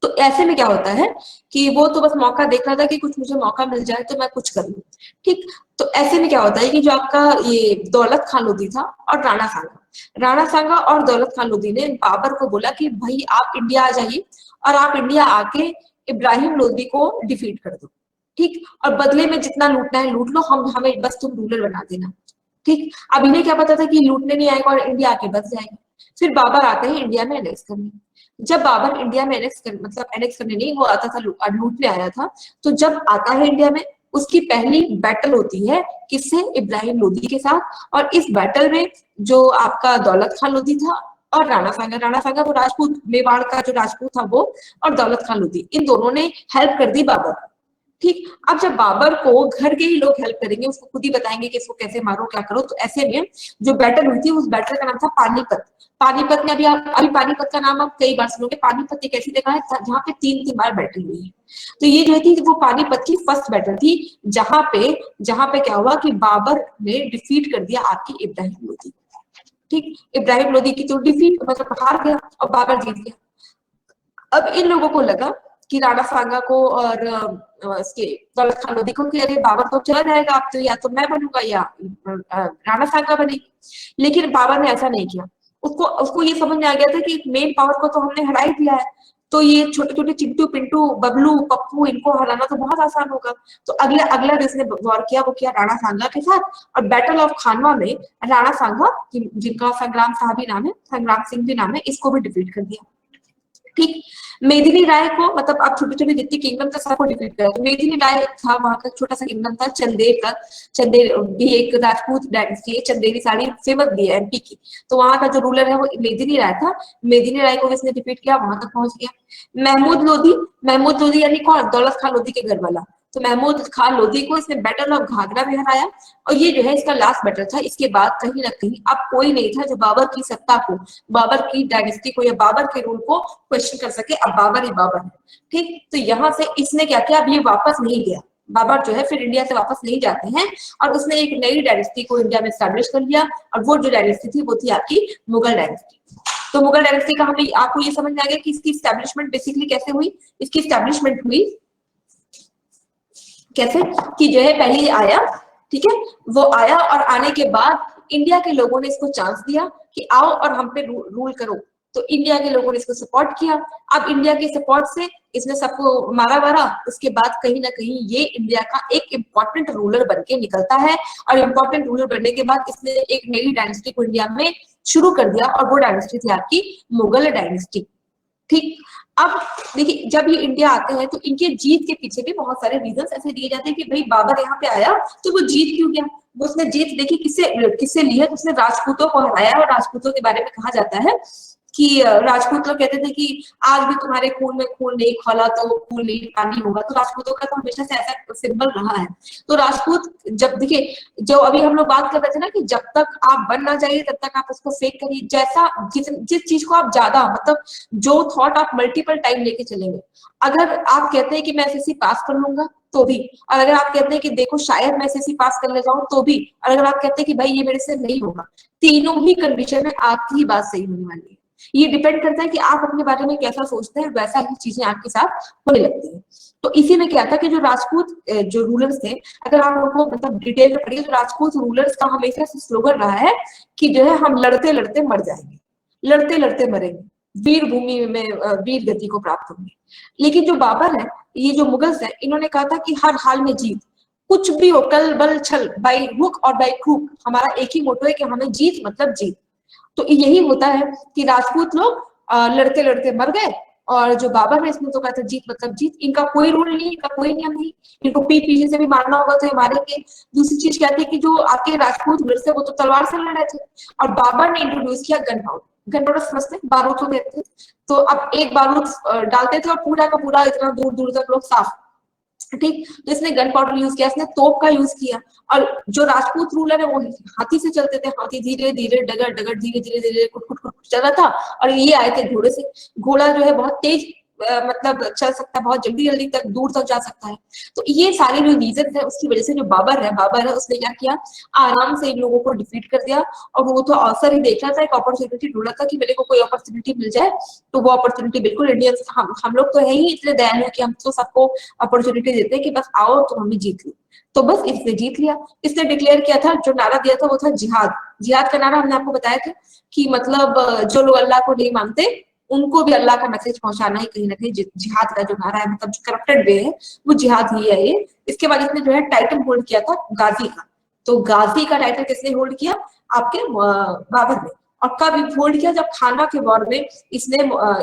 तो ऐसे में क्या होता है कि वो तो बस मौका देख रहा था कि कुछ मुझे मौका मिल जाए तो मैं कुछ कर लूं। ठीक, तो ऐसे में क्या होता है कि जो आपका ये दौलत खान लोधी था और राणा सांगा और दौलत खान लोधी ने बाबर को बोला कि भाई आप इंडिया आ जाइए और आप इंडिया आके इब्राहिम लोधी को डिफीट कर दो। ठीक, और बदले में जितना लूटना है लूट लो, हमें बस तुम रूलर बना देना। ठीक, अब इन्हें क्या पता था कि लूटने नहीं आएगा और इंडिया आके बस जाएगा। फिर बाबर आते हैं इंडिया में एनेक्स करने। जब बाबर इंडिया में एनेक्स करने नहीं, वो आता था लूटने आया था। तो जब आता है इंडिया में, उसकी पहली बैटल होती है किससे? इब्राहिम लोधी के साथ। और इस बैटल में जो आपका दौलत खान लोधी था और राणा सांगा वो राजपूत, मेवाड़ का जो राजपूत था वो, और दौलत खान लोधी, इन दोनों ने हेल्प कर दी बाबर। ठीक, अब जब बाबर को घर के ही लोग हेल्प करेंगे, उसको खुद ही बताएंगे कि इसको कैसे मारो क्या करो, तो ऐसे में जो बैटल हुई थी उस बैटल का नाम था पानीपत। पानीपत में अभी पानीपत का नाम आप कई बार सुनोगे। पानीपत एक ऐसी जगह है जहाँ पे 3 बार बैटल हुई है। तो ये जो थी वो पानीपत की फर्स्ट बैटल थी, जहाँ पे क्या हुआ कि बाबर ने डिफीट कर दिया आपकी इब्राहिम लोधी। ठीक, इब्राहिम लोधी की तो डिफीट मतलब हार गया और बाबर जीत गया। अब इन लोगों को लगा कि राणा सांगा को और इसके दौलत खान लोधी को कि अरे बाबर तो चला जाएगा, अब तो या तो मैं बनूंगा या राणा सांगा बनेगी। लेकिन बाबर ने ऐसा नहीं किया। उसको ये समझ में आ गया था कि मेन पावर को तो हमने हरा ही दिया है, तो ये छोटे छोटे चिंटू पिंटू बबलू पप्पू इनको हराना तो बहुत आसान होगा। तो अगला जिसने वॉर किया वो किया राणा सांगा के साथ। और बैटल ऑफ खानवा में राणा सांगा, जिनका संग्राम साहब भी नाम है, संग्राम सिंह भी नाम है, इसको भी डिफीट कर दिया। ठीक, मेदिनी राय को, मतलब आप छोटे छोटे जितनी किंगडम था सबको डिफीट करा। तो मेदिनी राय था, वहां का छोटा सा किंगडम था चंदेर का। चंदेर भी एक राजपूत डायनेस्टी है, चंदेरी साड़ी फेमस भी है एमपी की। तो वहां का जो रूलर है वो मेदिनी राय था। मेदिनी राय को किसने डिफीट किया? वहां तक पहुंच गया महमूद लोधी यानी कौन? दौलत खान लोधी के घर वाला। तो महमूद खान लोधी को इसने बैटल ऑफ घाघरा में हराया। और ये जो है इसका लास्ट बैटल था। इसके बाद कहीं ना कहीं अब कोई नहीं था जो बाबर की सत्ता को, बाबर की डायनेस्टी को या बाबर के रूल को क्वेश्चन कर सके। अब बाबर ही बाबर है। ठीक, तो यहाँ से इसने क्या किया, अब ये वापस नहीं गया। बाबर जो है फिर इंडिया से वापस नहीं जाते हैं, और उसने एक नई डायनेस्टी को इंडिया में स्टैब्लिश कर लिया। और वो जो डायनेस्टी थी वो थी आपकी मुगल डायनेस्टी। तो मुगल डायनेस्टी का हमें आपको ये समझ में आ गया कि इसकी स्टैब्लिशमेंट बेसिकली कैसे हुई। इसकी स्टैब्लिशमेंट हुई कैसे कि जो है पहले आया, ठीक है, वो आया और आने के बाद इंडिया के लोगों ने इसको चांस दिया कि आओ और हम पे रूल करो। तो इंडिया के लोगों ने इसको सपोर्ट किया। अब इंडिया के सपोर्ट से इसने सबको मारा वारा। उसके बाद कहीं ना कहीं ये इंडिया का एक इम्पोर्टेंट रूलर बन के निकलता है। और इम्पोर्टेंट रूलर बनने के बाद इसने एक नई डायनेस्टी को इंडिया में शुरू कर दिया, और वो डायनेस्टी थी आपकी मुगल डायनेस्टी। ठीक, अब देखिए जब ये इंडिया आते हैं तो इनके जीत के पीछे भी बहुत सारे रीजंस ऐसे दिए जाते हैं कि भाई बाबर यहाँ पे आया तो वो जीत क्यों गया। वो उसने जीत देखी किससे किससे ली है, उसने राजपूतों को हराया। और राजपूतों के बारे में कहा जाता है कि राजपूत लोग कहते थे कि आज भी तुम्हारे खून में खून नहीं खौला तो खून नहीं पानी होगा। तो राजपूतों का तो हमेशा से ऐसा सिंबल रहा है। तो राजपूत जब देखिए, जो अभी हम लोग बात कर रहे थे ना कि जब तक आप बन ना जाइए तब तक आप उसको फेक करिए। जैसा जिस चीज को आप ज्यादा मतलब जो थॉट आप मल्टीपल टाइम लेके चलेंगे, अगर आप कहते हैं कि मैं एसएससी पास कर लूंगा तो भी, और अगर आप कहते हैं कि देखो शायद मैं एसएससी पास कर ले जाऊं तो भी, और अगर आप कहते हैं कि भाई ये मेरे से नहीं होगा, तीनों ही कंडीशन में आपकी ही बात सही होने वाली है। ये डिपेंड करता है कि आप अपने बारे में कैसा सोचते हैं, वैसा ही चीजें आपके साथ होने लगती है। तो इसी में क्या था कि जो राजपूत जो रूलर्स थे, अगर आप उनको मतलब डिटेल में पढ़िए तो राजपूत रूलर्स का हमेशा से स्लोगन रहा है कि जो है हम लड़ते लड़ते मर जाएंगे, लड़ते लड़ते मरेंगे, वीर भूमि में वीर गति को प्राप्त होंगे। लेकिन जो बाबर है, ये जो मुगल्स है, इन्होंने कहा था कि हर हाल में जीत, कुछ भी हो, कल बल छल, बाई हुक और बाई क्रूक, हमारा एक ही मोटो है कि हमें जीत मतलब जीत। तो यही होता है कि राजपूत लोग लड़ते लड़ते मर गए, और जो बाबर है इसने तो कहा था जीत मतलब जीत। इनका कोई रूल नहीं, इनका कोई नियम नहीं, इनको पीठ पीछे से भी मारना होगा तो ये मारेंगे। दूसरी चीज कहती है कि जो आपके राजपूत रूलर्स थे वो तो तलवार से लड़ रहे थे, और बाबर ने इंट्रोड्यूस किया गन पाउडर। गन पाउडर समझते हैं, बारूद को कहते हैं। तो अब एक बारूद डालते थे और पूरा का पूरा इतना दूर दूर तक लोग साफ। ठीक, तो इसने गन पाउडर यूज किया, इसने तोप का यूज किया। और जो राजपूत रूलर है वो हाथी से चलते थे, हाथी धीरे धीरे डगर डगर धीरे धीरे धीरे कुट कुट कुट चल रहा था, और ये आए थे घोड़े से। घोड़ा जो है बहुत तेज मतलब चल सकता है, बहुत जल्दी जल्दी तक दूर तक जा सकता है। तो ये सारे जो रीजन है उसकी वजह से जो बाबर है उसने क्या किया, आराम से इन लोगों को डिफीट कर दिया। और वो तो अवसर ही देख रहा था, एक अपॉर्चुनिटी ढूंढ रहा था कि मेरे को कोई अपॉर्चुनिटी मिल जाए। तो वो अपॉर्चुनिटी बिल्कुल इंडियंस, हम लोग तो है ही इतने दयालु कि हम तो सबको अपॉर्चुनिटी देते हैं कि बस आओ तो हमें जीत लो। तो बस इसने जीत लिया। इसने डिक्लेयर किया था, जो नारा दिया था वो था जिहाद। जिहाद का नारा हमने आपको बताया था कि मतलब जो लोग अल्लाह को नहीं मानते उनको भी अल्लाह का मैसेज पहुंचाना ही कहीं ना कहीं जिहाद का जो नारा है, मतलब जो करप्टेड वे है वो जिहाद ही है ये। इसके बाद इसने जो है टाइटल होल्ड किया था गाजी का। तो गाजी का टाइटल किसने होल्ड किया, आपके बाबर ने। और कब होल्ड किया, जब खानवा के वॉर में इसने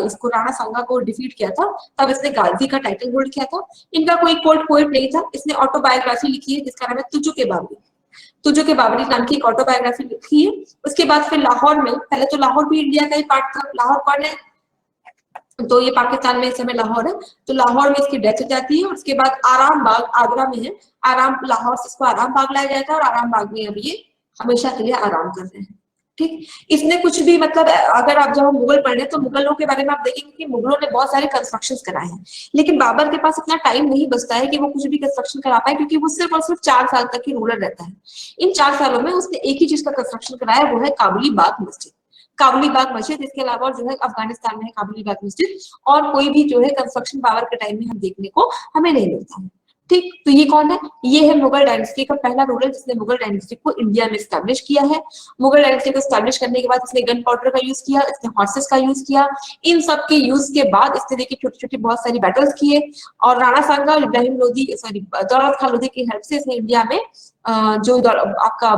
इसको राणा सांगा को डिफीट किया था, तब इसने गाजी का टाइटल होल्ड किया था। इनका कोई कोर्ट पोएट नहीं था, इसने ऑटोबायोग्राफी लिखी है जिसका नाम है तुजो के बाबरी। तुजो के बाबरी नाम की एक ऑटोबायोग्राफी लिखी है। उसके बाद फिर लाहौर में, पहले तो लाहौर भी इंडिया का ही पार्ट था, लाहौर कौन है, तो ये पाकिस्तान में इस समय लाहौर है। तो लाहौर में इसकी डेथ हो जाती है। और उसके बाद आराम बाग आगरा में है, आराम लाहौर से इसको आराम बाग लाया जाता है, और आराम बाग में अब ये हमेशा के लिए आराम कर रहे हैं। ठीक, इसने कुछ भी मतलब अगर आप जब हम मुगल पढ़ रहे हैं तो मुगलों के बारे में आप देखेंगे कि मुगलों ने बहुत सारे कंस्ट्रक्शंस कराए हैं, लेकिन बाबर के पास इतना टाइम नहीं बचता है कि वो कुछ भी कंस्ट्रक्शन करा पाए, क्योंकि वो सिर्फ और सिर्फ 4 साल तक ही रूलर रहता है। इन 4 सालों में उसने एक ही चीज का कंस्ट्रक्शन कराया, वो है काबुली बाग मस्जिद। काबुली बाग मस्जिद, इसके अलावा जो है अफगानिस्तान में है काबुली बाग मस्जिद, और कोई भी जो है कंस्ट्रक्शन बाबर के टाइम में हम देखने को हमें नहीं मिलता है। ठीक, तो ये कौन है, ये है मुगल डायनेस्टी का पहला रूलर जिसने मुगल डायनेस्टी को इंडिया में स्टैब्लिश किया है। मुगल डायनेस्टी को स्टैब्लिश करने के बाद इसने गन पाउडर का यूज किया, इसने हॉर्सेस का यूज किया। इन सब के यूज के बाद इसने देखिए छोटी छोटी बहुत सारी बैटल्स किए, और राणा सांगा और इब्राहिम लोदी सॉरी दौलत खान लोदी की हेल्प से इसने इंडिया में जो आपका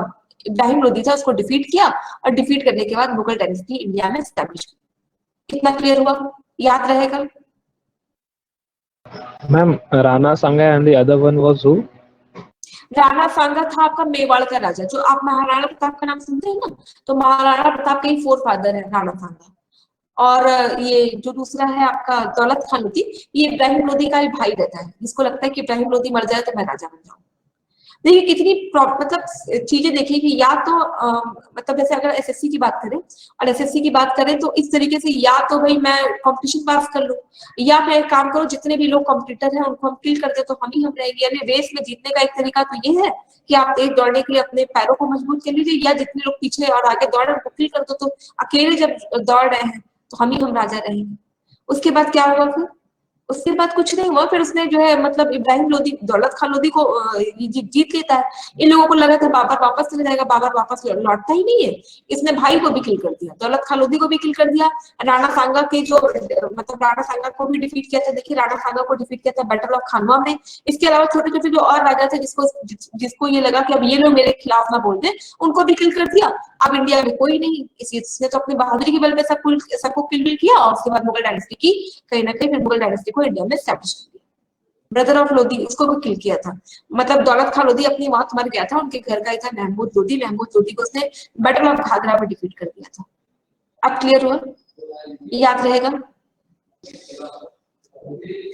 इब्राहिम लोदी था उसको डिफीट किया, और डिफीट करने के बाद मुगल डायनेस्टी इंडिया में स्टैब्लिश की। कितना क्लियर हुआ, याद रहेगा। Ma'am Rana Sanga and the other one was who? Rana Sanga था आपका मेवाड़ का राजा। जो आप महाराणा प्रताप का नाम सुनते हैं ना, तो महाराणा प्रताप के ही फोर फादर है राणा सांगा। और ये जो दूसरा है आपका दौलत खान लोधी, ये इब्राहिम लोधी का ही भाई रहता है, जिसको लगता है कि इब्राहिम लोधी मर जाए तो मैं राजा बन जाऊं। देखिए कितनी मतलब चीजें देखिए कि या तो मतलब जैसे अगर एसएससी की बात करें, और एसएससी की बात करें तो इस तरीके से या तो भाई मैं कंपटीशन पास कर लूं, या मैं एक काम करूं जितने भी लोग कॉम्पिटिटर हैं उनको हम किल कर दे तो हम रहेंगे। यानी रेस में जीतने का एक तरीका तो ये है कि आप तेज दौड़ने के लिए अपने पैरों को मजबूत कर लीजिए, या जितने लोग पीछे और आगे दौड़ रहे हैं उनको किल कर दो, तो अकेले जब दौड़ रहे हैं तो हम राजा रहेंगे। उसके बाद क्या होगा फिर, उसके बाद कुछ नहीं हुआ, फिर उसने जो है मतलब इब्राहिम लोदी, दौलत खान लोदी को जीत लेता है। इन लोगों को लगा था बाबर वापस चला जाएगा, बाबर वापस लौटता ही नहीं है। इसने भाई को भी किल कर दिया, दौलत खान लोदी को भी किल कर दिया। राणा सांगा के जो मतलब राणा सांगा को भी डिफीट किया था। देखिए राणा सांगा को डिफीट किया था बैटल ऑफ खानवा में। इसके अलावा छोटे छोटे जो और राजा थे जिसको ये लगा कि अब ये लोग मेरे खिलाफ ना बोल दें, उनको भी किल कर दिया। अब इंडिया में कोई नहीं, इसने तो अपनी बहादुरी के बल पे सबको किल किया। और उसके बाद मुगल डायनेस्टी की कहीं ना कहीं, फिर मुगल डायनेस्टी को इंडिया में एस्टैब्लिश कर दिया। ब्रदर ऑफ लोधी, इसको भी किल किया था। मतलब दौलत खान लोधी अपनी मौत मर गया था, उनके घर का ही था महमूद लोधी। महमूद लोधी को उसने बैटल ऑफ घाघरा में डिफीट कर दिया था। अब क्लियर हुआ, याद रहेगा।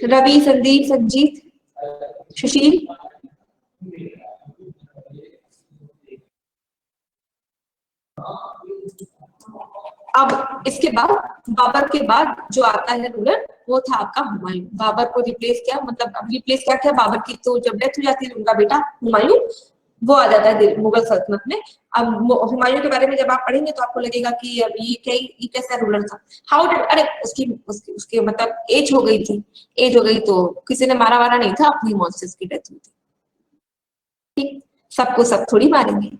रवि, संदीप, संजीत, सुशील, अब इसके बाद बाबर के बाद जो आता है रूलर, वो था आपका हुमायूं। बाबर को रिप्लेस किया, मतलब अब रिप्लेस क्या किया, बाबर की तो जब डेथ हो जाती है उनका बेटा हुमायूं वो आ जाता है मुगल सल्तनत में। अब हुमायूं के बारे में जब आप पढ़ेंगे तो आपको लगेगा कि अब ये कैसा रूलर था। हाउ डिड, अरे उसकी मतलब एज हो गई थी, एज हो गई तो किसी ने मारा वारा नहीं था, अपनी मौत से उसकी डेथ हुई थी। ठीक, सबको सब थोड़ी मारेंगे।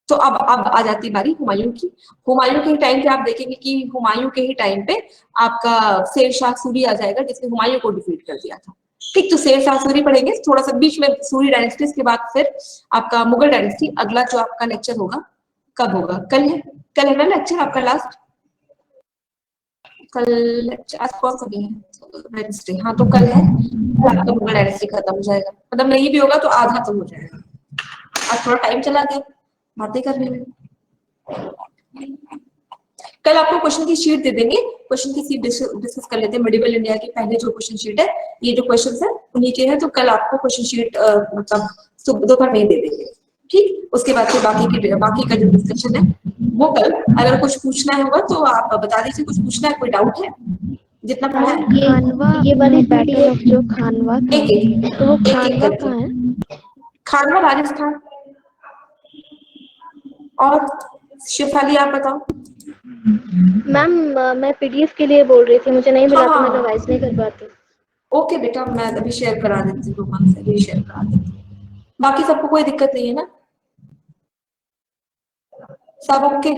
तो अब आ जाती बारी हुमायूं की। हुमायूं के टाइम पे आप देखेंगे कि हुमायूं के ही टाइम पे आपका शेर शाह सूरी आ जाएगा, जिसने हुमायूं को डिफीट कर दिया था। ठीक, तो शेर शाह सूरी पढ़ेंगे थोड़ा सा बीच में, सूरी डायनेस्टी के बाद फिर आपका मुगल डायनेस्टी। अगला जो आपका लेक्चर होगा कब होगा, कल है ना लेक्चर आपका लास्ट। कल लेक्चर, आज कौन सा दिन है, वेडनेसडे। हाँ तो कल है, आपका मुगल डायनेस्टी खत्म हो जाएगा। मतलब नहीं भी होगा तो आधा तो हो जाएगा। आज थोड़ा टाइम चला गया बातें करने में। कल आपको क्वेश्चन की शीट दे देंगे, क्वेश्चन की शीट डिस्कस कर लेते हैं। मेडिवल इंडिया की पहले जो क्वेश्चन शीट है, ये जो क्वेश्चन है उन्हीं के हैं। तो कल आपको क्वेश्चन शीट मतलब दोपहर में दे देंगे। ठीक, उसके बाद फिर बाकी का जो डिस्कशन है वो कल। अगर कुछ पूछना होगा तो आप बता दीजिए, कुछ पूछना है, कोई डाउट है जितना पढ़ा है। खानवा, ये वाली बैटल ऑफ जो खानवा था, एक एक तो वो एक एक खानवा करके। कहाँ है? खानवा राजस्थान। और शिफाली आप बताओ। मैम मैं पीडीएफ के लिए बोल रही थी, मुझे नहीं मिला तो मैं हाँ रिवाइज नहीं कर पाती। ओके बेटा, मैं अभी शेयर करा देती हूँ, मन से भी शेयर करा देती हूँ। बाकी सबको कोई दिक्कत नहीं है ना, सब ओके।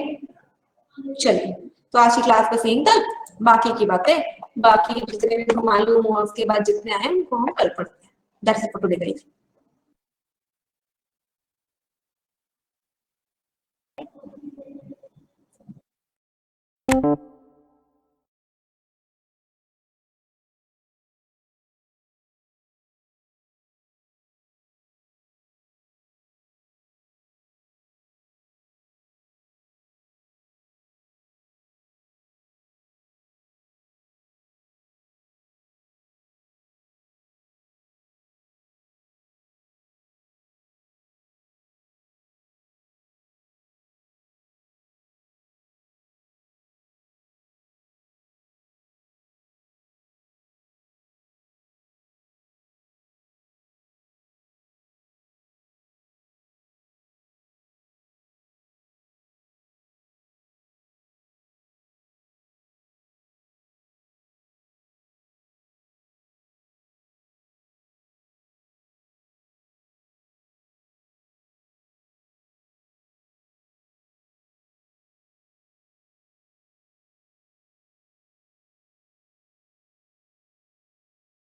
चलिए, तो आज की क्लास बस यहीं तक। बाकी की बातें, बाकी जितने भी मालूम हुआ उसके बाद जितने आए उनको हम कल पढ़ते हैं। That's it for today guys.